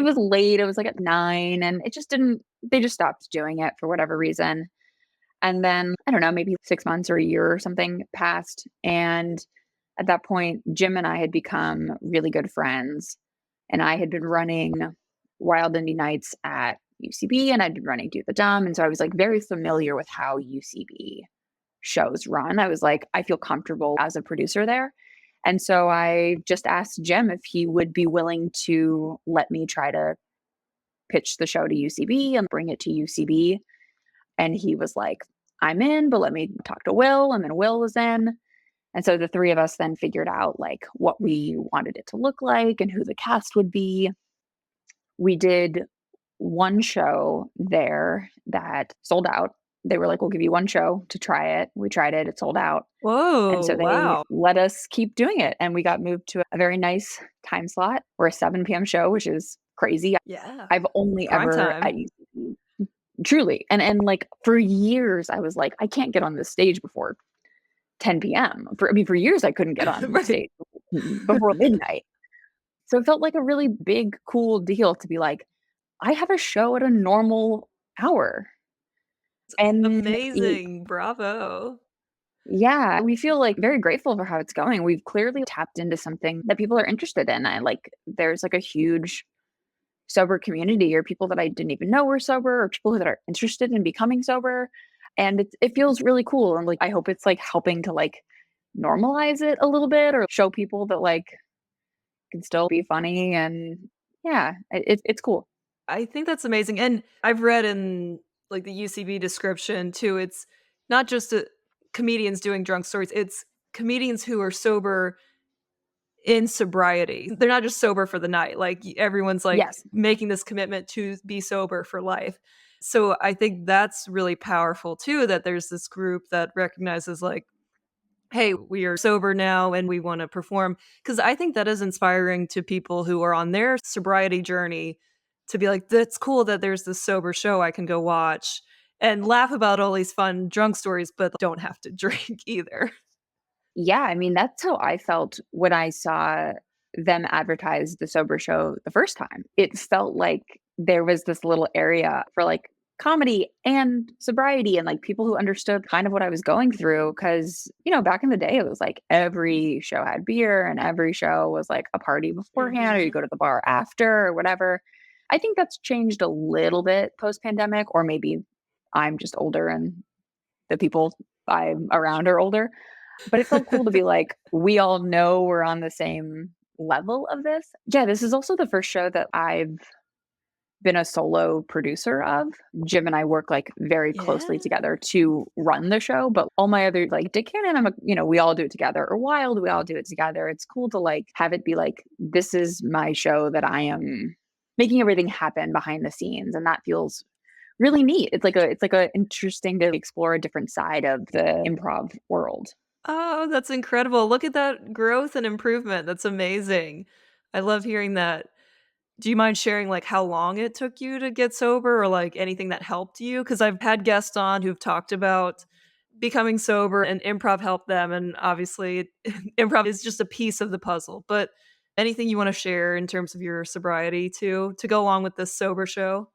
was late. It was like at 9 and it just didn't they just stopped doing it for whatever reason. And then, I don't know, maybe 6 months or a year or something passed, and at that point, Jim and I had become really good friends, and I had been running Wild Indie Nights at UCB, and I'd been running Do the Dumb, and so I was, like, very familiar with how UCB shows run. I was like, "I feel comfortable as a producer there." And so I just asked Jim if he would be willing to let me try to pitch the show to UCB and bring it to UCB. And he was like, I'm in, but let me talk to Will. And then Will was in. And so the three of us then figured out like what we wanted it to look like and who the cast would be. We did one show there that sold out. They were like, we'll give you one show to try it. We tried it, it sold out. And Whoa, so they wow. let us keep doing it. And we got moved to a very nice time slot or a 7 p.m. show, which is crazy. Yeah. I've only Prime ever time. at UCB, truly. And like for years, I was like, I can't get on this stage before 10 p.m. For years, I couldn't get on the Right. stage before midnight. So it felt like a really big, cool deal to be like, I have a show at a normal hour. And Amazing. Bravo. yeah, we feel like very grateful for how it's going. We've clearly tapped into something that people are interested in. I like there's like a huge sober community or people that I didn't even know were sober or people that are interested in becoming sober. And it feels really cool. And like I hope it's like helping to like normalize it a little bit or show people that like can still be funny and yeah, it's cool. I think that's amazing, and I've read in, like, the UCB description too, it's not just, comedians doing drunk stories, it's comedians who are sober in sobriety. They're not just sober for the night, like, everyone's, like, Yes. making this commitment to be sober for life. So, I think that's really powerful too, that there's this group that recognizes, like, "Hey, we are sober now and we wanna perform," perform. Because I think that is inspiring to people who are on their sobriety journey to be like, "That's cool that there's this sober show I can go watch and laugh about all these fun drunk stories, but don't have to drink either." Yeah, I mean, that's how I felt when I saw them advertise the sober show the first time. It felt like there was this little area for like comedy and sobriety and like people who understood kind of what I was going through. Cause, back in the day, it was like every show had beer and every show was like a party beforehand or you Mhm. go to the bar after or whatever. I think that's changed a little bit post pandemic, or maybe I'm just older and the people I'm around are older, but it felt cool to be like, we all know we're on the same level of this. Yeah, this is also the first show that I've been a solo producer of. Jim and I work like very Yeah? closely together to run the show, but all my other like Dick Cannon, we all do it together. Or Wild, we all do it together. It's cool to like have it be like, this is my show that I am making everything happen behind the scenes, and that feels really neat. It's like a interesting to explore a different side of the improv world. Oh, that's incredible. Look at that growth and improvement. That's amazing. I love hearing that. Do you mind sharing, like, how long it took you to get sober or, like, anything that helped you? Because 'Cause I've had guests on who've talked about becoming sober and improv helped them, and obviously, improv is just a piece of the puzzle, but anything you wanna share in terms of your sobriety too, to go along with this sober show?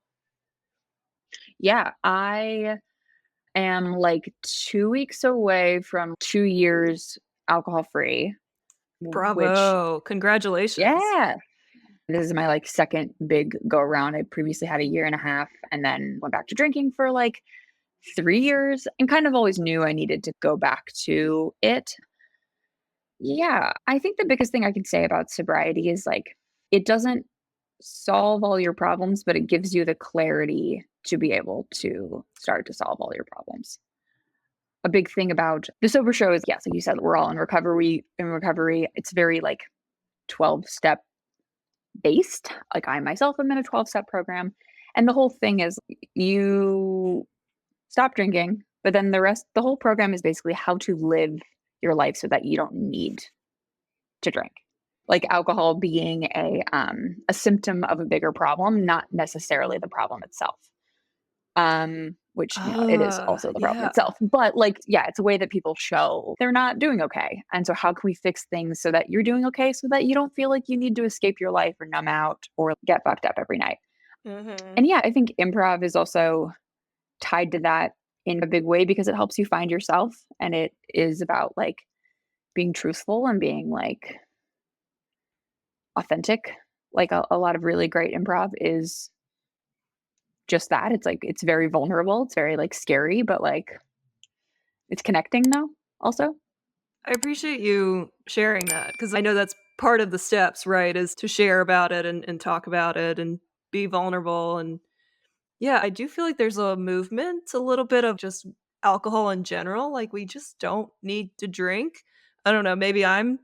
Yeah, I am like 2 weeks away from 2 years alcohol free, which Bravo. Congratulations. yeah, this is my like second big go around. I previously had a year and a half and then went back to drinking for like 3 years and kind of always knew I needed to go back to it. Yeah, I think the biggest thing I can say about sobriety is like it doesn't solve all your problems, but it gives you the clarity to be able to start to solve all your problems. A big thing about the sober show is yes, like you said, we're all in recovery. It's very like 12-step based. Like I myself am in a 12-step program. And the whole thing is you stop drinking, but then the whole program is basically how to live your life so that you don't need to drink. Like alcohol being a symptom of a bigger problem, not necessarily the problem itself. Which, it is also the problem Yeah. itself. But like, yeah, it's a way that people show they're not doing okay. And so how can we fix things so that you're doing okay so that you don't feel like you need to escape your life or numb out or get fucked up every night? Mhm. And yeah, I think improv is also tied to that in a big way because it helps you find yourself and it is about like being truthful and being like authentic. Like a lot of really great improv is just that. It's like it's very vulnerable. It's very like scary, but like it's connecting though also. I appreciate you sharing that because I know that's part of the steps, right? Is to share about it and talk about it and be vulnerable. And yeah, I do feel like there's a movement, a little bit of just alcohol in general. Like we just don't need to drink. I don't know. Maybe I'm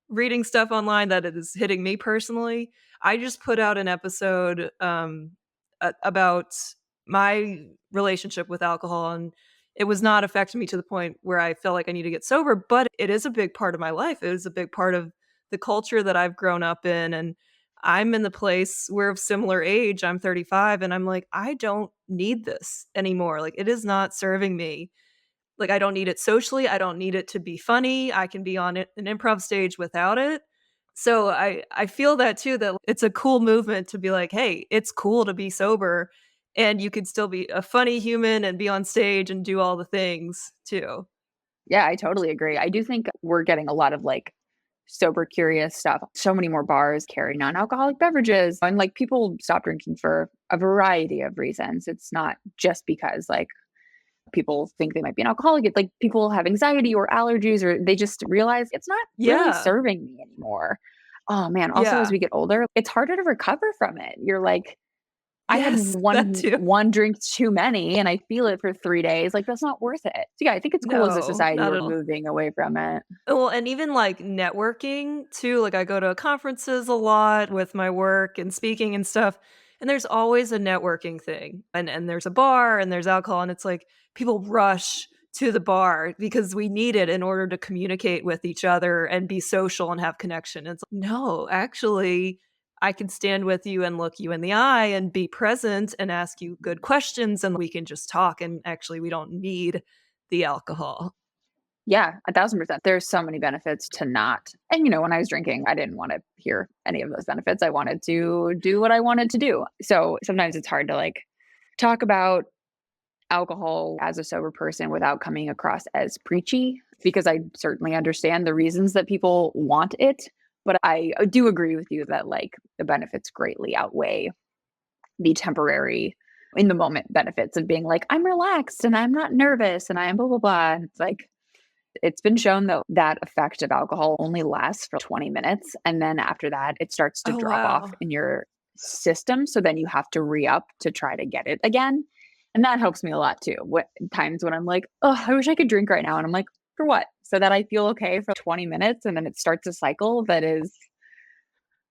reading stuff online that it is hitting me personally. I just put out an episode about my relationship with alcohol, and it was not affecting me to the point where I felt like I need to get sober, but it is a big part of my life. It is a big part of the culture that I've grown up in. And I'm in the place, we're of similar age. I'm 35 and I'm like, I don't need this anymore. Like it is not serving me. Like I don't need it socially. I don't need it to be funny. I can be on an improv stage without it. So I feel that too, that it's a cool movement to be like, hey, it's cool to be sober and you can still be a funny human and be on stage and do all the things too. Yeah, I totally agree. I do think we're getting a lot of like sober curious stuff. So many more bars carry non-alcoholic beverages and like people stop drinking for a variety of reasons. It's not just because like people think they might be an alcoholic. It's like people have anxiety or allergies or they just realize it's not really Yeah. serving me anymore. Oh man, also as Yeah. we get older, it's harder to recover from it. You're like I had Yes, that too. one drink too many and I feel it for 3 days, like, that's not worth it. So, yeah, I think it's cool as a No, society not we're at all. moving away from it. Well, and even, like, networking too, like, I go to conferences a lot with my work and speaking and stuff, and there's always a networking thing, and there's a bar and there's alcohol, and it's like people rush to the bar because we need it in order to communicate with each other and be social and have connection. It's like, no, actually, I can stand with you and look you in the eye and be present and ask you good questions, and we can just talk, and actually, we don't need the alcohol. Yeah, 1,000%. There's so many benefits to not and, when I was drinking, I didn't wanna hear any of those benefits. I wanted to do what I wanted to do. So, sometimes it's hard to, like, talk about alcohol as a sober person without coming across as preachy because I certainly understand the reasons that people want it, but I do agree with you that, like, the benefits greatly outweigh the temporary in the moment benefits of being like, I'm relaxed and I'm not nervous and I am blah, blah, blah. And it's like, it's been shown that that effect of alcohol only lasts for 20 minutes. And then after that, it starts to Oh, drop off wow. in your system. So then you have to re up to try to get it again. And that helps me a lot too. What times when I'm like, oh, I wish I could drink right now. And I'm like, for what? So that I feel okay for 20 minutes and then it starts a cycle that is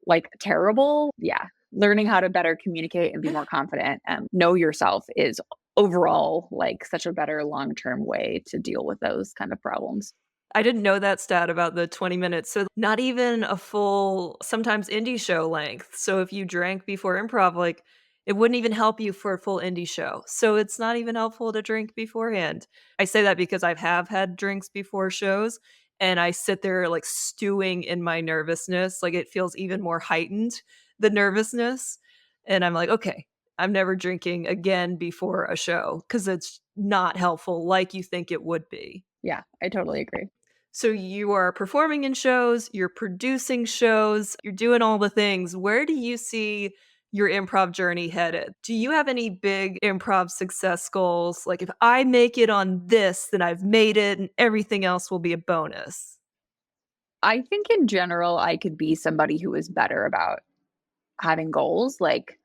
like terrible. Yeah. Learning how to better communicate and be more confident and know yourself is overall like such a better long-term way to deal with those kind of problems. I didn't know that stat about the 20 minutes, so not even a full sometimes indie show length. So if you drank before improv, like, it wouldn't even help you for a full indie show. So it's not even helpful to drink beforehand. I say that because have had drinks before shows, and I sit there, like, stewing in my nervousness, like, it feels even more heightened, the nervousness, and I'm like, "Okay, I'm never drinking again before a show because it's not helpful like you think it would be." Yeah, I totally agree. So you are performing in shows, you're producing shows, you're doing all the things. Where do you see your improv journey headed? Do you have any big improv success goals? Like, if I make it on this, then I've made it and everything else will be a bonus. I think in general, I could be somebody who is better about having goals, like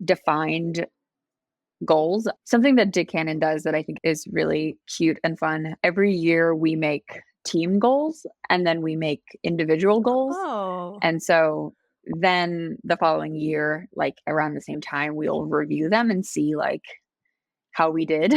defined goals. Something that Dick Cannon does that I think is really cute and fun. Every year we make team goals and then we make individual goals. Oh, And so then the following year, like around the same time, we'll review them and see like how we did.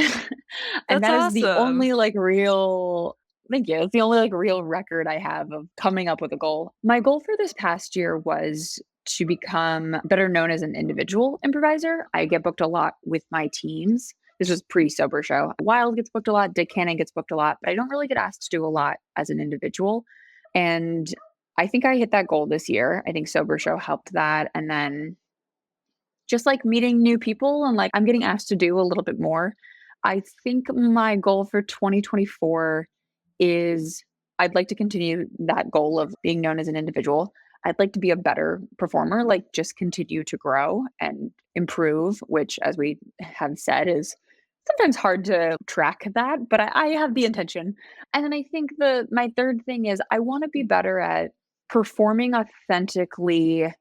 And that's that is the awesome. only like real thank you. It's the only like real record I have of coming up with a goal. My goal for this past year was to become better known as an individual improviser. I get booked a lot with my teams. This was pre-sober show. Wild gets booked a lot, Dick Cannon gets booked a lot, but I don't really get asked to do a lot as an individual. And I think I hit that goal this year. I think sober show helped that. And then just like meeting new people and like I'm getting asked to do a little bit more. I think my goal for 2024 is I'd like to continue that goal of being known as an individual. I'd like to be a better performer, like just continue to grow and improve, which, as we have said, is sometimes hard to track that, but I have the intention. And then I think my third thing is I want to be better at performing authentically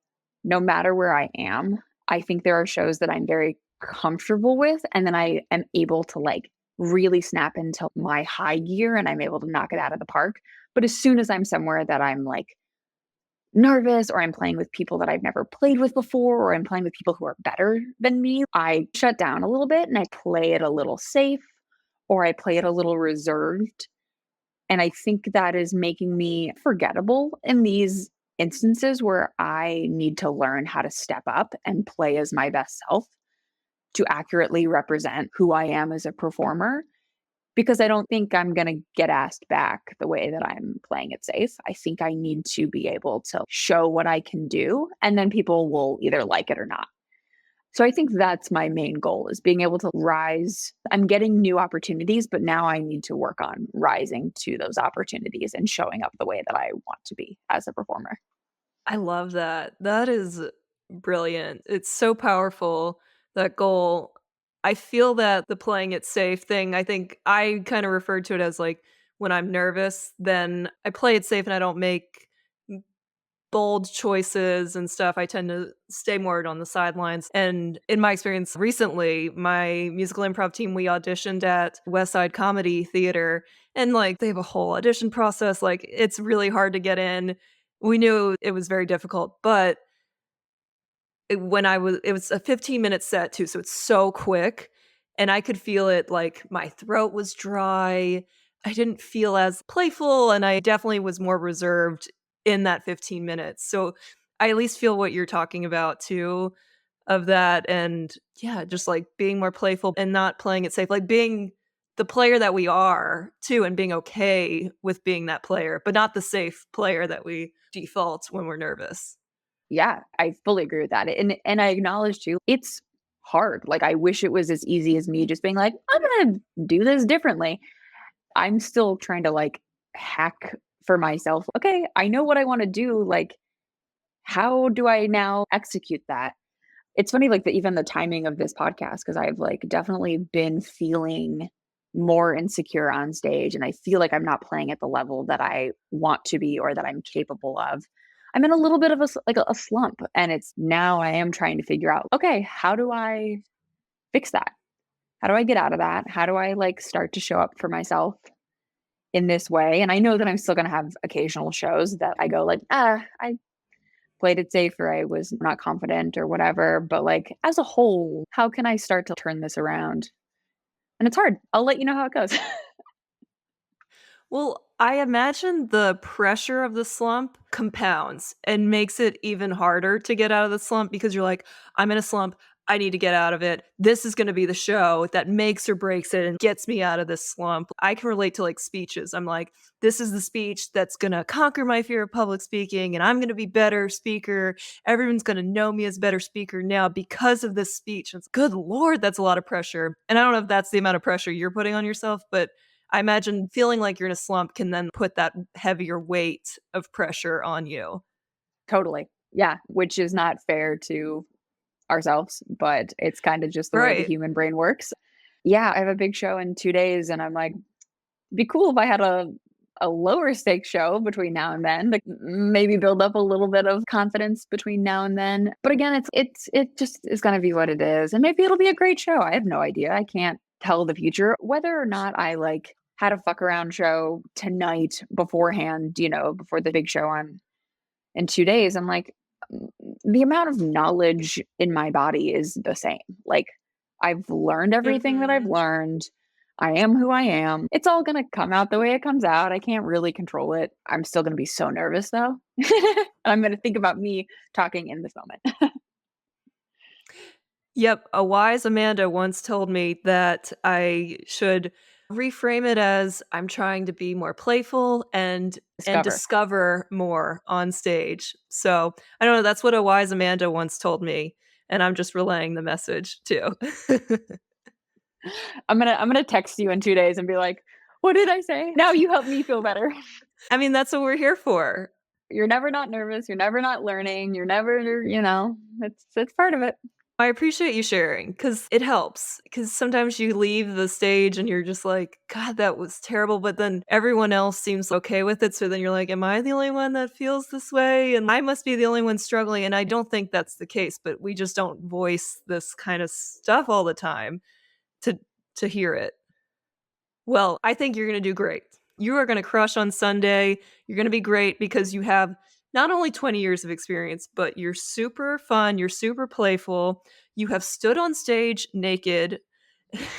no matter where I am. I think there are shows that I'm very comfortable with, and then I am able to like really snap into my high gear and I'm able to knock it out of the park. But as soon as I'm somewhere that I'm like nervous or I'm playing with people that I've never played with before or I'm playing with people who are better than me, I shut down a little bit and I play it a little safe or I play it a little reserved. And I think that is making me forgettable in these instances where I need to learn how to step up and play as my best self to accurately represent who I am as a performer because I don't think I'm gonna get asked back the way that I'm playing it safe. I think I need to be able to show what I can do, and then people will either like it or not. So I think that's my main goal is being able to rise. I'm getting new opportunities, but now I need to work on rising to those opportunities and showing up the way that I want to be as a performer. I love that. That is brilliant. It's so powerful, that goal. I feel that the playing it safe thing, I think I kind of referred to it as like when I'm nervous, then I play it safe and I don't make bold choices and stuff. I tend to stay more on the sidelines. And in my experience recently, my musical improv team, we auditioned at West Side Comedy Theater and like they have a whole audition process. Like it's really hard to get in. We knew it was very difficult, but it was a 15-minute set too, so it's so quick, and I could feel it, like, my throat was dry, I didn't feel as playful, and I definitely was more reserved in that 15 minutes, so I at least feel what you're talking about too, of that, and yeah, just, like, being more playful and not playing it safe, like, being the player that we are too, and being okay with being that player, but not the safe player that we default when we're nervous. Yeah, I fully agree with that. And I acknowledge too, it's hard. Like I wish it was as easy as me just being like, I'm gonna do this differently. I'm still trying to like hack for myself. Okay, I know what I want to do. Like, how do I now execute that? It's funny, like even the timing of this podcast, because I've like definitely been feeling more insecure on stage, and I feel like I'm not playing at the level that I want to be or that I'm capable of. I'm in a little bit of a slump, and it's now I am trying to figure out, okay, how do I fix that? How do I get out of that? How do I like start to show up for myself in this way? And I know that I'm still going to have occasional shows that I go like, I played it safe or I was not confident or whatever. But like as a whole, how can I start to turn this around? And it's hard. I'll let you know how it goes. Well, I imagine the pressure of the slump compounds and makes it even harder to get out of the slump because you're like, I'm in a slump. I need to get out of it. This is going to be the show that makes or breaks it and gets me out of this slump. I can relate to like speeches. I'm like, this is the speech that's going to conquer my fear of public speaking and I'm going to be better speaker. Everyone's going to know me as a better speaker now because of this speech. And it's good Lord, that's a lot of pressure. And I don't know if that's the amount of pressure you're putting on yourself, but I imagine feeling like you're in a slump can then put that heavier weight of pressure on you. Totally. Yeah. Which is not fair to ourselves, but it's kind of just the way the Right. human brain works. Yeah. I have a big show in 2 days and I'm like, be cool if I had a lower stakes show between now and then, like maybe build up a little bit of confidence between now and then. But again, it just is going to be what it is, and maybe it'll be a great show. I have no idea. I can't tell the future whether or not I like had a fuck around show tonight beforehand. Before the big show on in 2 days. I'm like, the amount of knowledge in my body is the same. Like I've learned everything that I've Mhm. learned. I am who I am. It's all going to come out the way it comes out. I can't really control it. I'm still going to be so nervous though. I'm going to think about me talking in this moment. Yep, a wise Amanda once told me that I should reframe it as I'm trying to be more playful and Discover. discover more on stage. So, I don't know, that's what a wise Amanda once told me, and I'm just relaying the message too. I'm going to text you in 2 days and be like, "What did I say?" Now you help me feel better. I mean, that's what we're here for. You're never not nervous, you're never not learning, you're never, it's part of it. I appreciate you sharing because it helps. Because sometimes you leave the stage and you're just like, God, that was terrible. But then everyone else seems okay with it. So then you're like, am I the only one that feels this way? And I must be the only one struggling. And I don't think that's the case, but we just don't voice this kind of stuff all the time to hear it. Well, I think you're gonna do great. You are gonna crush on Sunday. You're gonna be great because you have not only 20 years of experience, but you're super fun, you're super playful. You have stood on stage naked.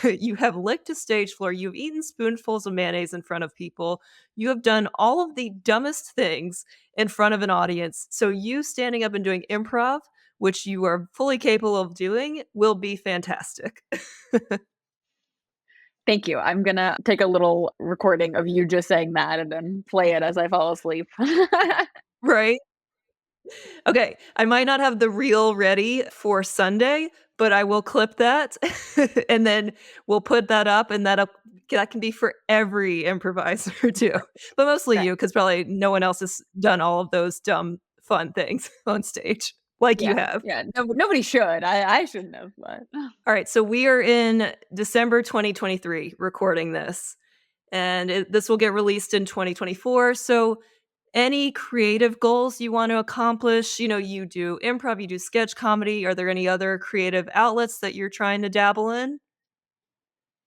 You have licked a stage floor. You've eaten spoonfuls of mayonnaise in front of people. You have done all of the dumbest things in front of an audience. So you standing up and doing improv, which you are fully capable of doing, will be fantastic. Thank you. I'm gonna take a little recording of you just saying that and then play it as I fall asleep. Right? Okay, I might not have the reel ready for Sunday, but I will clip that, and then we'll put that up, and that can be for every improviser too, but mostly Okay. you, because probably no one else has done all of those dumb, fun things on stage like you Yeah, have. yeah. No, nobody should. I shouldn't have, but Alright, so we are in December 2023 recording this, and this will get released in 2024, so any creative goals you want to accomplish? You do improv, you do sketch comedy. Are there any other creative outlets that you're trying to dabble in?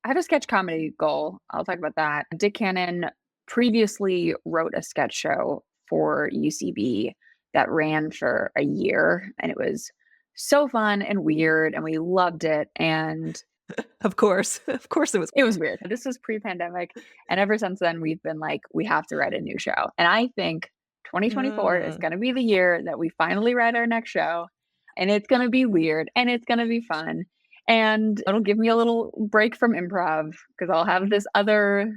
I have a sketch comedy goal. I'll talk about that. Dick Cannon previously wrote a sketch show for UCB that ran for a year, and it was so fun and weird, and we loved it. And Of course. Of course it was. it was weird. This was pre-pandemic, and ever since then, we've been like, "We have to write a new show." And I think 2024 is Mm. gonna be the year that we finally write our next show, and it's gonna be weird, and it's gonna be fun, and it'll give me a little break from improv because 'cause I'll have this other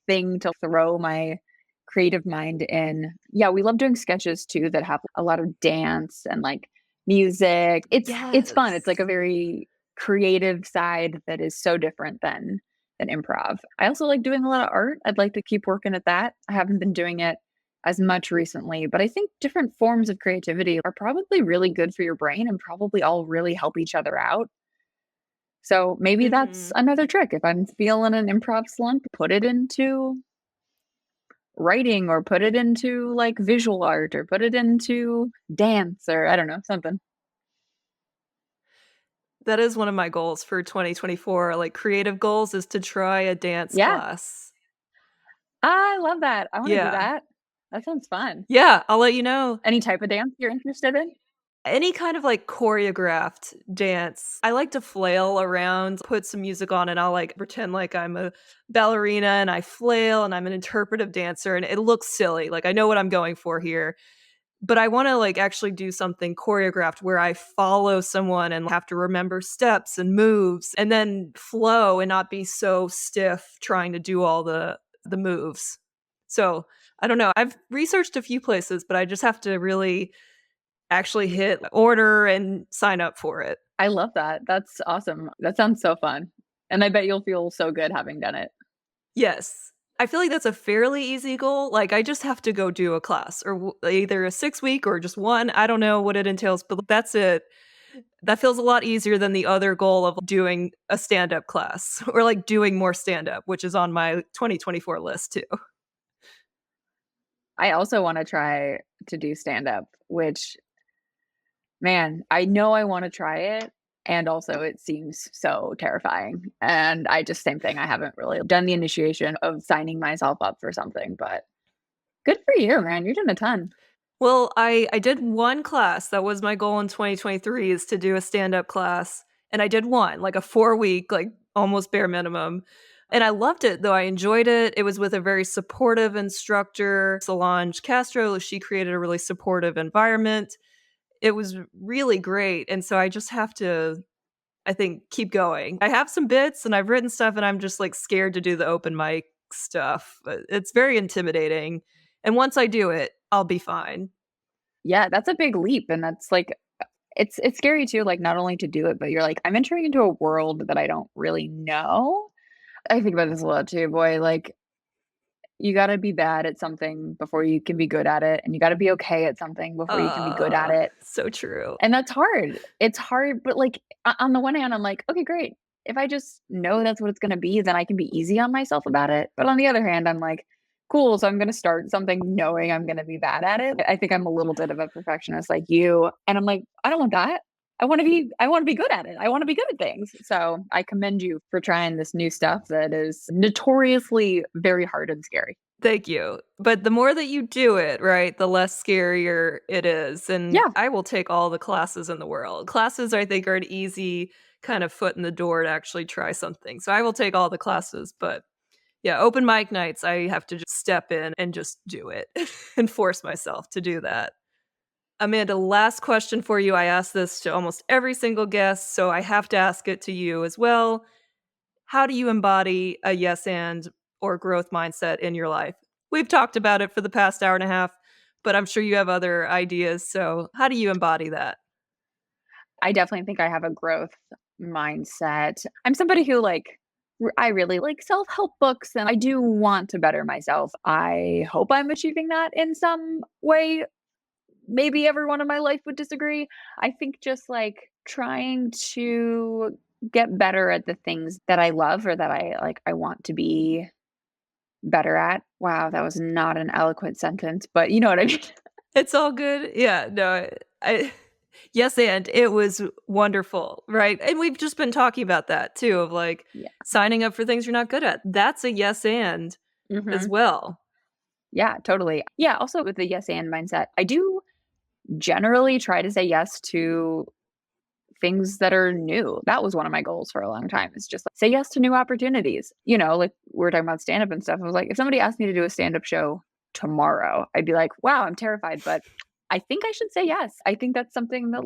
thing to throw my creative mind in. Yeah, we love doing sketches too that have a lot of dance and, like, music. It's fun. It's Yes. like a very creative side that is so different than improv. I also like doing a lot of art. I'd like to keep working at that. I haven't been doing it as much recently, but I think different forms of creativity are probably really good for your brain and probably all really help each other out. So maybe that's Mhm. another trick. If I'm feeling an improv slump, put it into writing or put it into like visual art or put it into dance or I don't know, something. That is one of my goals for 2024, like, creative goals is to try a dance Yeah. class. I love that. I want to do Yeah. that. That sounds fun. Yeah, I'll let you know. Any type of dance you're interested in? Any kind of, like, choreographed dance. I like to flail around, put some music on, and I'll, like, pretend like I'm a ballerina, and I flail, and I'm an interpretive dancer, and it looks silly, like, I know what I'm going for here, but I wanna, like, actually do something choreographed where I follow someone and have to remember steps and moves, and then flow and not be so stiff trying to do all the moves. So, I don't know, I've researched a few places, but I just have to really actually hit order and sign up for it. I love that. That's awesome. That sounds so fun. And I bet you'll feel so good having done it. Yes. I feel like that's a fairly easy goal, like, I just have to go do a class or either a 6 week or just one, I don't know what it entails, but that's it. That feels a lot easier than the other goal of doing a stand-up class or, like, doing more stand-up, which is on my 2024 list too. I also wanna try to do stand-up, which, man, I know I wanna try it, and also it seems so terrifying, and I just same thing, I haven't really done the initiation of signing myself up for something, but good for you, man, you're doing a ton. Well, I did one class, that was my goal in 2023 is to do a stand-up class, and I did one, like a 4 week, like, almost bare minimum, and I loved it, though I enjoyed it, it was with a very supportive instructor, Solange Castro, she created a really supportive environment, it was really great, and so I just have to, I think, keep going. I have some bits and I've written stuff and I'm just, like, scared to do the open mic stuff, it's very intimidating, and once I do it, I'll be fine. Yeah, that's a big leap, and that's, like it's scary too, like, not only to do it, but you're like, "I'm entering into a world that I don't really know." I think about this a lot too, boy, like, you gotta be bad at something before you can be good at it, and you gotta be okay at something before you can be good at it. So true. And that's hard. It's hard, but, like, on the one hand, I'm like, "Okay, great. If I just know that's what it's gonna be, then I can be easy on myself about it." But on the other hand, I'm like, "Cool, so I'm gonna start something knowing I'm gonna be bad at it." I think I'm a little bit of a perfectionist like you, and I'm like, "I don't want that. I wanna be good at it. I wanna be good at things." So, I commend you for trying this new stuff that is notoriously very hard and scary. Thank you. But the more that you do it, right, the less scarier it is, and Yeah, I will take all the classes in the world. Classes, I think, are an easy kind of foot in the door to actually try something, so I will take all the classes, but yeah, open mic nights, I have to just step in and just do it and force myself to do that. Amanda, last question for you. I ask this to almost every single guest, so I have to ask it to you as well. How do you embody a yes and or growth mindset in your life? We've talked about it for the past hour and a half, but I'm sure you have other ideas. So, how do you embody that? I definitely think I have a growth mindset. I'm somebody who I really like self-help books and I do want to better myself. I hope I'm achieving that in some way. Maybe everyone in my life would disagree. I think just like trying to get better at the things that I love or that I want to be better at. Wow, that was not an eloquent sentence, but you know what I mean. It's all good. Yeah, no, I yes, and it was wonderful, right? And we've just been talking about that too, of like Yeah. signing up for things you're not good at. That's a yes and as Mhm. well. Yeah, totally. Yeah, also with the yes and mindset, I do generally try to say yes to things that are new. That was one of my goals for a long time is just like say yes to new opportunities. Like we were talking about stand up and stuff. I was like, if somebody asked me to do a stand up show tomorrow, I'd be like, wow, I'm terrified, but I think I should say yes. I think that's something that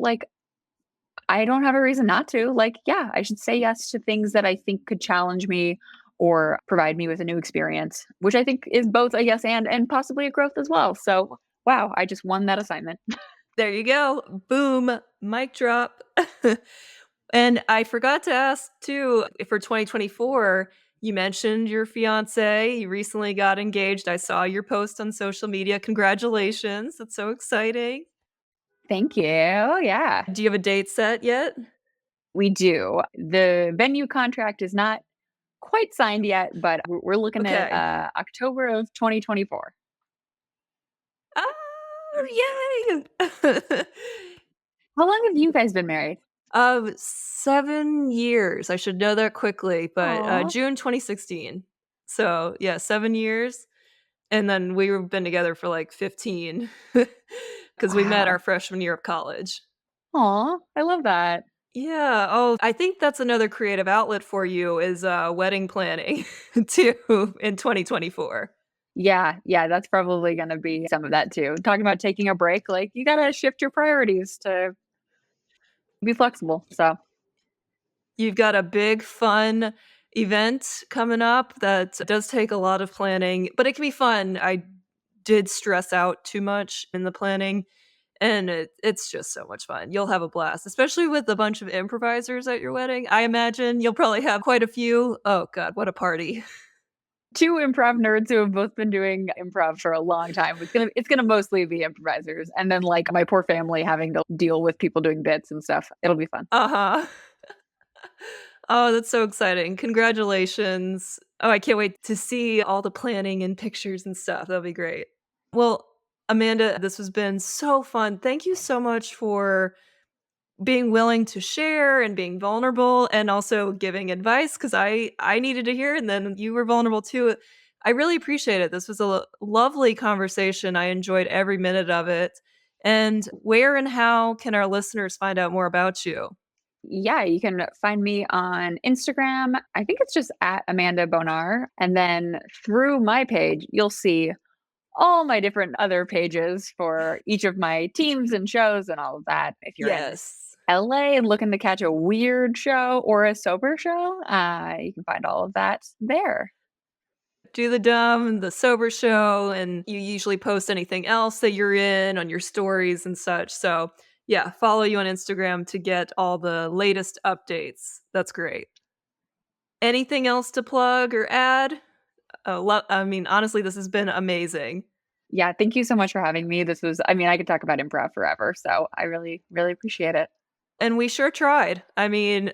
I don't have a reason not to. Like, yeah, I should say yes to things that I think could challenge me or provide me with a new experience, which I think is both a yes and possibly a growth as well. So, wow, I just won that assignment. There you go. Boom. Mic drop. And I forgot to ask too, for 2024, you mentioned your fiance. You recently got engaged. I saw your post on social media. Congratulations. That's so exciting. Thank you. Yeah. Do you have a date set yet? We do. The venue contract is not quite signed yet, but we're looking at Okay. October of 2024. Oh, yay. How long have you guys been married? 7 years. I should know that quickly, but Aw. June 2016. So yeah, 7 years. And then we've been together for like 15 because we met our Wow. freshman year of college. Aw, I love that. Yeah. Oh, I think that's another creative outlet for you is wedding planning too in 2024. Yeah, yeah, that's probably gonna be some of that too. Talking about taking a break, like, you gotta shift your priorities to be flexible, so You've got a big fun event coming up that does take a lot of planning, but it can be fun. I did stress out too much in the planning, and it's just so much fun. You'll have a blast, especially with a bunch of improvisers at your wedding. I imagine you'll probably have quite a few. Oh god, what a party. 2 improv nerds who have both been doing improv for a long time. It's gonna mostly be improvisers, and then, like, my poor family having to deal with people doing bits and stuff. It'll be fun. Uh-huh. Oh, that's so exciting. Congratulations. Oh, I can't wait to see all the planning and pictures and stuff. That'll be great. Well, Amanda, this has been so fun. Thank you so much for being willing to share and being vulnerable and also giving advice because I needed to hear and then you were vulnerable too. I really appreciate it. This was a lovely conversation. I enjoyed every minute of it. And where and how can our listeners find out more about you? Yeah, you can find me on Instagram. I think it's just at Amanda Bonar. And then through my page, you'll see all my different other pages for each of my teams and shows and all of that. If you're in Yes. LA and looking to catch a weird show or a sober show, you can find all of that there. Do the dumb, the sober show, and you usually post anything else that you're in on your stories and such. So, yeah, follow you on Instagram to get all the latest updates. That's great. Anything else to plug or add? I mean, honestly, this has been amazing. Yeah, thank you so much for having me. This was I mean, I could talk about improv forever, so I really, really appreciate it. And we sure tried. I mean,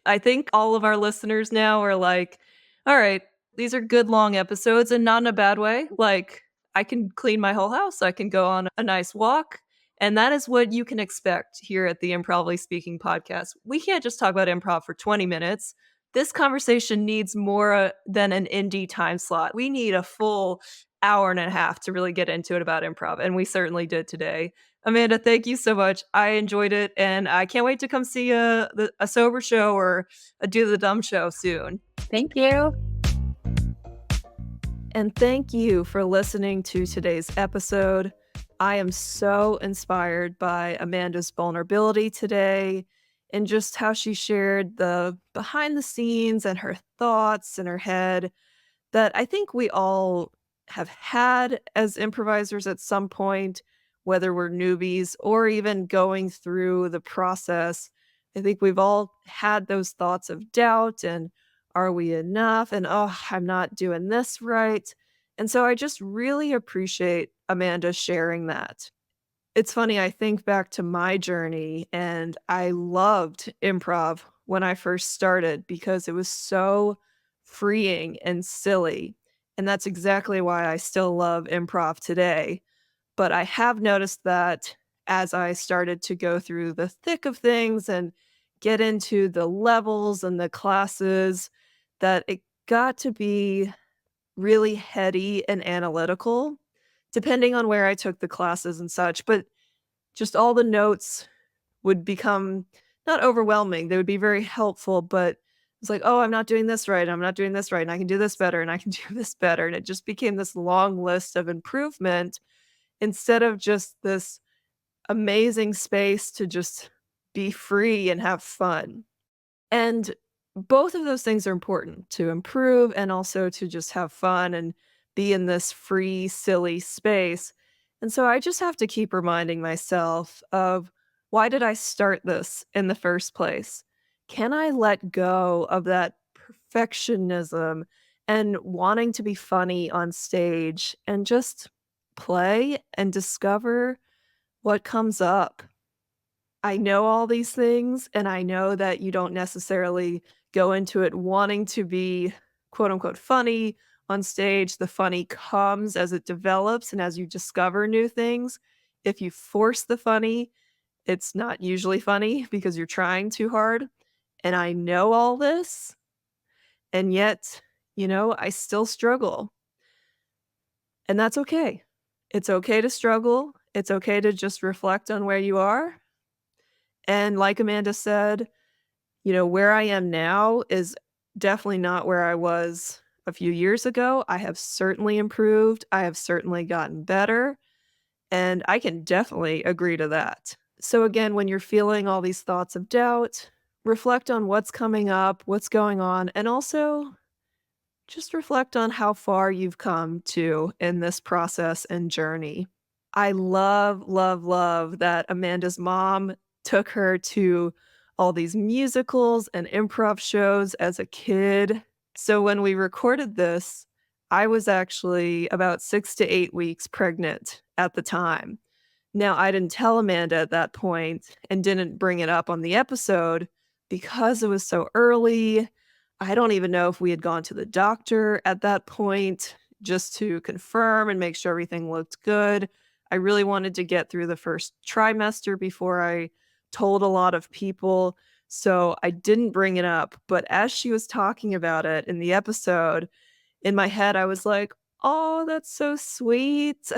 I think all of our listeners now are like, all right, these are good long episodes and not in a bad way. Like, I can clean my whole house, I can go on a nice walk. And that is what you can expect here at the Improvly Speaking podcast. We can't just talk about improv for 20 minutes. This conversation needs more than an indie time slot. We need a full hour and a half to really get into it about improv. And we certainly did today. Amanda, thank you so much. I enjoyed it, and I can't wait to come see a sober show or a do the dumb show soon. Thank you. And thank you for listening to today's episode. I am so inspired by Amanda's vulnerability today and just how she shared the behind the scenes and her thoughts in her head that I think we all have had as improvisers at some point, whether we're newbies or even going through the process. I think we've all had those thoughts of doubt and are we enough? And oh, I'm not doing this right. And so I just really appreciate Amanda sharing that. It's funny, I think back to my journey, and I loved improv when I first started because it was so freeing and silly, and that's exactly why I still love improv today. But I have noticed that as I started to go through the thick of things and get into the levels and the classes, that it got to be really heady and analytical, depending on where I took the classes and such, but just all the notes would become not overwhelming, they would be very helpful, but it's like, "Oh, I'm not doing this right, I'm not doing this right, and I can do this better, and I can do this better," and it just became this long list of improvement instead of just this amazing space to just be free and have fun. And both of those things are important to improve and also to just have fun and be in this free, silly space. And so I just have to keep reminding myself of why did I start this in the first place? Can I let go of that perfectionism and wanting to be funny on stage and just play and discover what comes up? I know all these things, and I know that you don't necessarily go into it wanting to be quote unquote funny on stage. The funny comes as it develops and as you discover new things. If you force the funny, it's not usually funny because you're trying too hard. And I know all this, and yet, I still struggle. And that's okay. It's okay to struggle. It's okay to just reflect on where you are. And like Amanda said, where I am now is definitely not where I was a few years ago. I have certainly improved. I have certainly gotten better. And I can definitely agree to that. So, again, when you're feeling all these thoughts of doubt, reflect on what's coming up, what's going on, and also just reflect on how far you've come to in this process and journey. I love, love, love that Amanda's mom took her to all these musicals and improv shows as a kid. So when we recorded this, I was actually about 6 to 8 weeks pregnant at the time. Now, I didn't tell Amanda at that point and didn't bring it up on the episode because it was so early. I don't even know if we had gone to the doctor at that point just to confirm and make sure everything looked good. I really wanted to get through the first trimester before I told a lot of people. So I didn't bring it up. But as she was talking about it in the episode, in my head, I was like, "Oh, that's so sweet."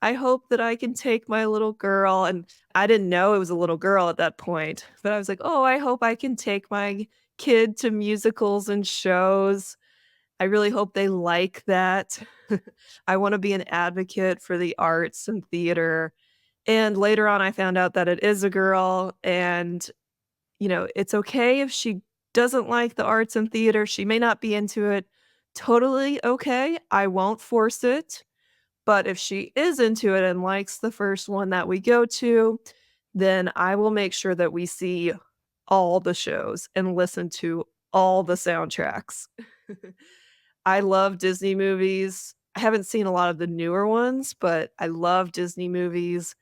I hope that I can take my little girl, and I didn't know it was a little girl at that point, but I was like, "Oh, I hope I can take my kid to musicals and shows. I really hope they like that." I wanna be an advocate for the arts and theater, and later on, I found out that it is a girl, and, it's okay if she doesn't like the arts and theater, she may not be into it. Totally okay, I won't force it. But if she is into it and likes the first one that we go to, then I will make sure that we see all the shows and listen to all the soundtracks. I love Disney movies. I haven't seen a lot of the newer ones, but I love Disney movies,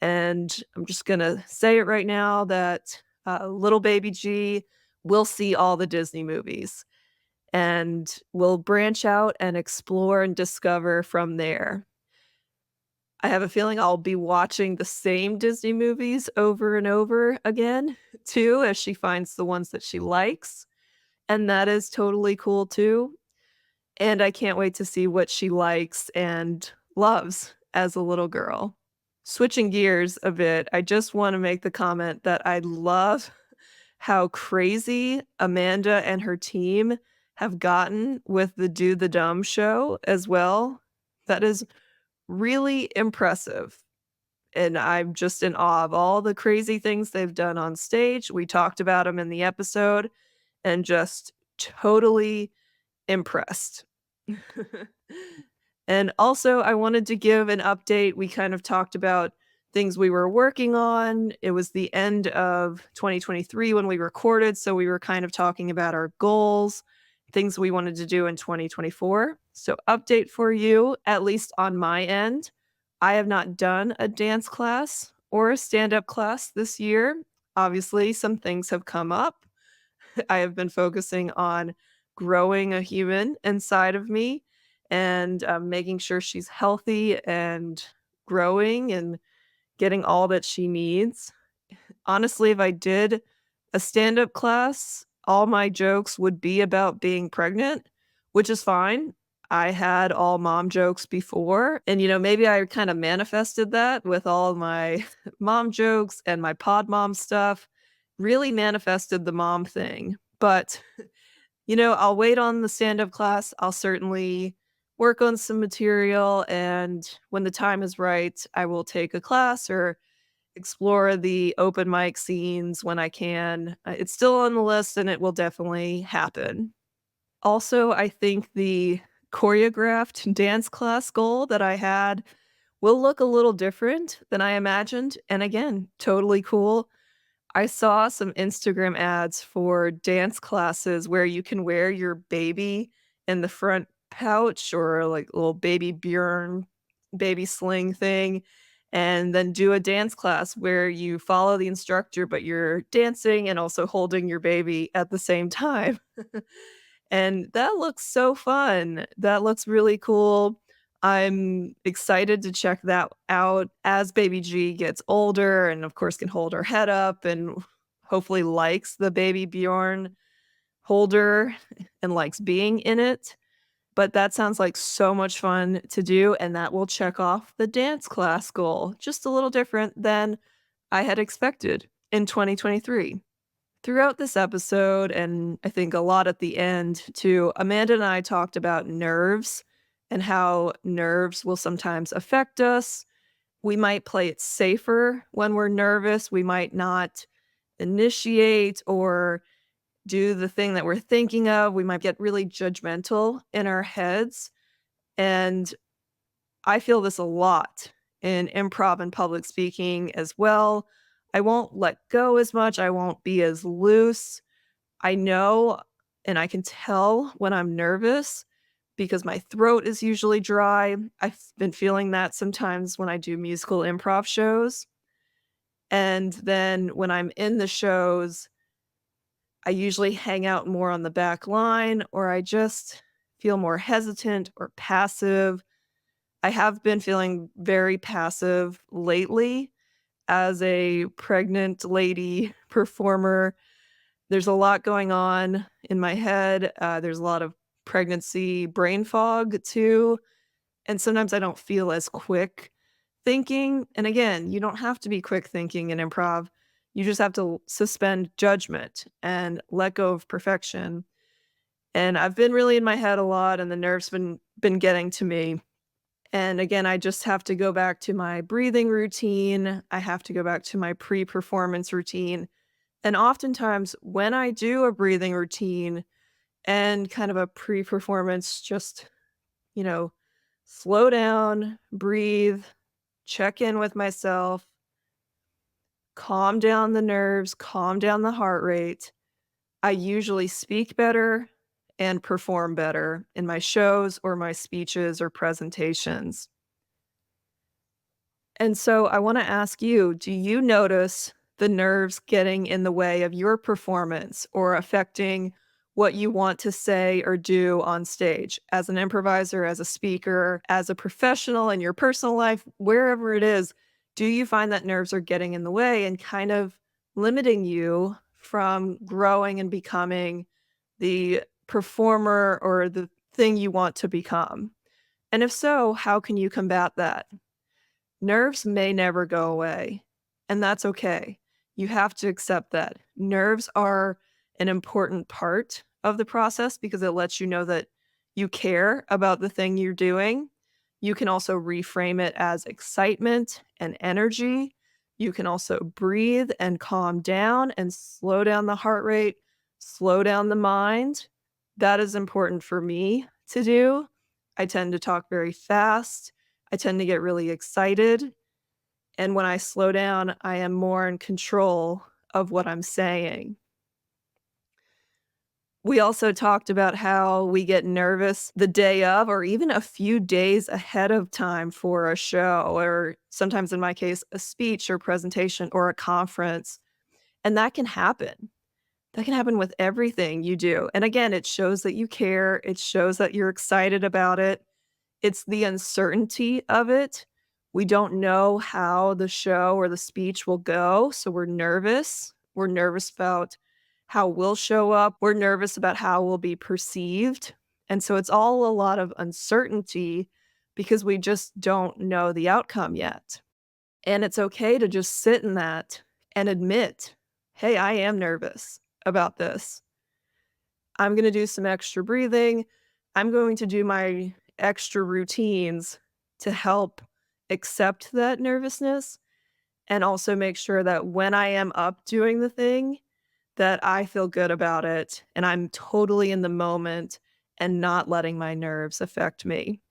and I'm just gonna say it right now that, little baby G will see all the Disney movies, and will branch out and explore and discover from there. I have a feeling I'll be watching the same Disney movies over and over again too, as she finds the ones that she likes, and that is totally cool too, and I can't wait to see what she likes and loves as a little girl. Switching gears a bit, I just wanna make the comment that I love how crazy Amanda and her team have gotten with the Do the Dumb show as well. That is really impressive, and I'm just in awe of all the crazy things they've done on stage. We talked about them in the episode and just totally impressed. And also, I wanted to give an update. We kind of talked about things we were working on. It was the end of 2023 when we recorded, so we were kind of talking about our goals, things we wanted to do in 2024. So, update for you, at least on my end. I have not done a dance class or a stand up class this year. Obviously, some things have come up. I have been focusing on growing a human inside of me and making sure she's healthy and growing and getting all that she needs. Honestly, if I did a stand up class, all my jokes would be about being pregnant, which is fine. I had all mom jokes before. And, maybe I kind of manifested that with all my mom jokes and my pod mom stuff, really manifested the mom thing. But I'll wait on the stand-up class. I'll certainly work on some material, and when the time is right, I will take a class or explore the open mic scenes when I can. It's still on the list, and it will definitely happen. Also, I think the choreographed dance class goal that I had will look a little different than I imagined, and again, totally cool. I saw some Instagram ads for dance classes where you can wear your baby in the front pouch or like little baby Bjorn baby sling thing, and then do a dance class where you follow the instructor, but you're dancing and also holding your baby at the same time. And that looks so fun. That looks really cool. I'm excited to check that out as baby G gets older and, of course, can hold her head up and hopefully likes the baby Bjorn holder and likes being in it. But that sounds like so much fun to do, and that will check off the dance class goal, just a little different than I had expected in 2023. Throughout this episode, and I think a lot at the end too, Amanda and I talked about nerves and how nerves will sometimes affect us. We might play it safer when we're nervous. We might not initiate or do the thing that we're thinking of. We might get really judgmental in our heads. And I feel this a lot in improv and public speaking as well. I won't let go as much. I won't be as loose. I know and I can tell when I'm nervous because my throat is usually dry. I've been feeling that sometimes when I do musical improv shows. And then when I'm in the shows, I usually hang out more on the back line or I just feel more hesitant or passive. I have been feeling very passive lately as a pregnant lady performer. There's a lot going on in my head. There's a lot of pregnancy brain fog too, and sometimes I don't feel as quick thinking. And again, you don't have to be quick thinking in improv. You just have to suspend judgment and let go of perfection. And I've been really in my head a lot, and the nerves been getting to me. And again, I just have to go back to my breathing routine. I have to go back to my pre-performance routine. And oftentimes, when I do a breathing routine and kind of a pre-performance, just, you know, slow down, breathe, check in with myself, calm down the nerves, calm down the heart rate. I usually speak better and perform better in my shows or my speeches or presentations. And so I want to ask you, do you notice the nerves getting in the way of your performance or affecting what you want to say or do on stage as an improviser, as a speaker, as a professional in your personal life, wherever it is? Do you find that nerves are getting in the way and kind of limiting you from growing and becoming the performer or the thing you want to become? And if so, how can you combat that? Nerves may never go away, and that's okay. You have to accept that. Nerves are an important part of the process because it lets you know that you care about the thing you're doing. You can also reframe it as excitement and energy. You can also breathe and calm down and slow down the heart rate, slow down the mind. That is important for me to do. I tend to talk very fast. I tend to get really excited, and when I slow down, I am more in control of what I'm saying. We also talked about how we get nervous the day of or even a few days ahead of time for a show, or sometimes in my case, a speech or presentation or a conference, and that can happen. That can happen with everything you do, and again, it shows that you care, it shows that you're excited about it. It's the uncertainty of it. We don't know how the show or the speech will go, so we're nervous. We're nervous about how we'll show up. We're nervous about how we'll be perceived. And so it's all a lot of uncertainty because we just don't know the outcome yet. And it's okay to just sit in that and admit, hey, I am nervous about this. I'm going to do some extra breathing. I'm going to do my extra routines to help accept that nervousness and also make sure that when I am up doing the thing, that I feel good about it and I'm totally in the moment and not letting my nerves affect me.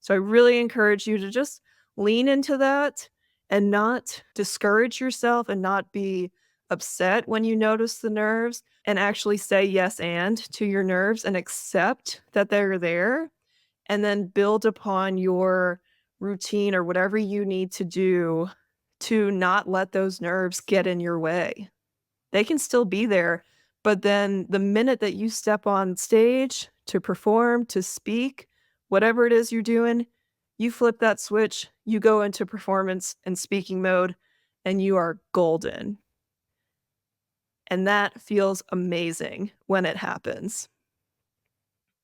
So I really encourage you to just lean into that and not discourage yourself and not be upset when you notice the nerves, and actually say yes and to your nerves and accept that they're there, and then build upon your routine or whatever you need to do to not let those nerves get in your way. They can still be there, but then the minute that you step on stage to perform, to speak, whatever it is you're doing, you flip that switch, you go into performance and speaking mode, and you are golden. And that feels amazing when it happens.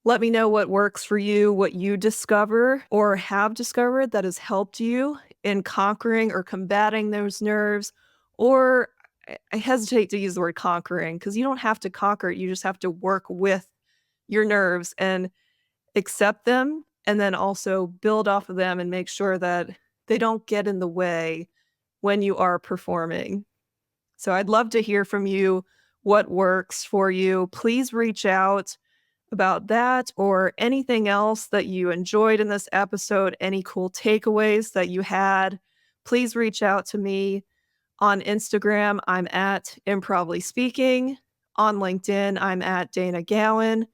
Let me know what works for you, what you discover or have discovered that has helped you in conquering or combating those nerves. Or I hesitate to use the word conquering because you don't have to conquer it. You just have to work with your nerves and accept them, and then also build off of them and make sure that they don't get in the way when you are performing. So I'd love to hear from you what works for you. Please reach out about that or anything else that you enjoyed in this episode, any cool takeaways that you had. Please reach out to me on Instagram. I'm at Improvly Speaking. On LinkedIn, I'm at Dana Gowan.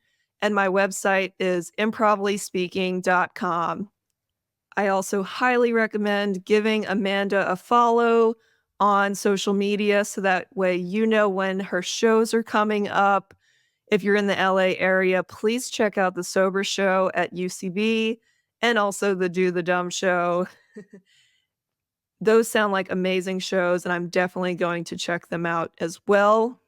And my website is improvryspeaking.com. I also highly recommend giving Amanda a follow on social media so that way you know when her shows are coming up. If you're in the LA area, please check out the Sober Show at UCB and also the Do the Dumb Show. Those sound like amazing shows, and I'm definitely going to check them out as well.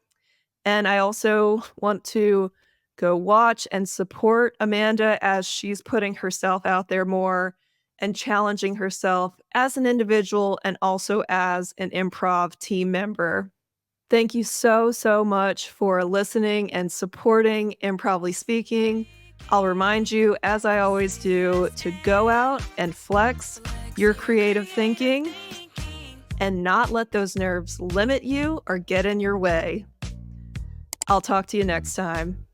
And I also want to go watch and support Amanda as she's putting herself out there more and challenging herself as an individual and also as an improv team member. Thank you so, so much for listening and supporting Improvly Speaking. I'll remind you, as I always do, to go out and flex your creative thinking and not let those nerves limit you or get in your way. I'll talk to you next time.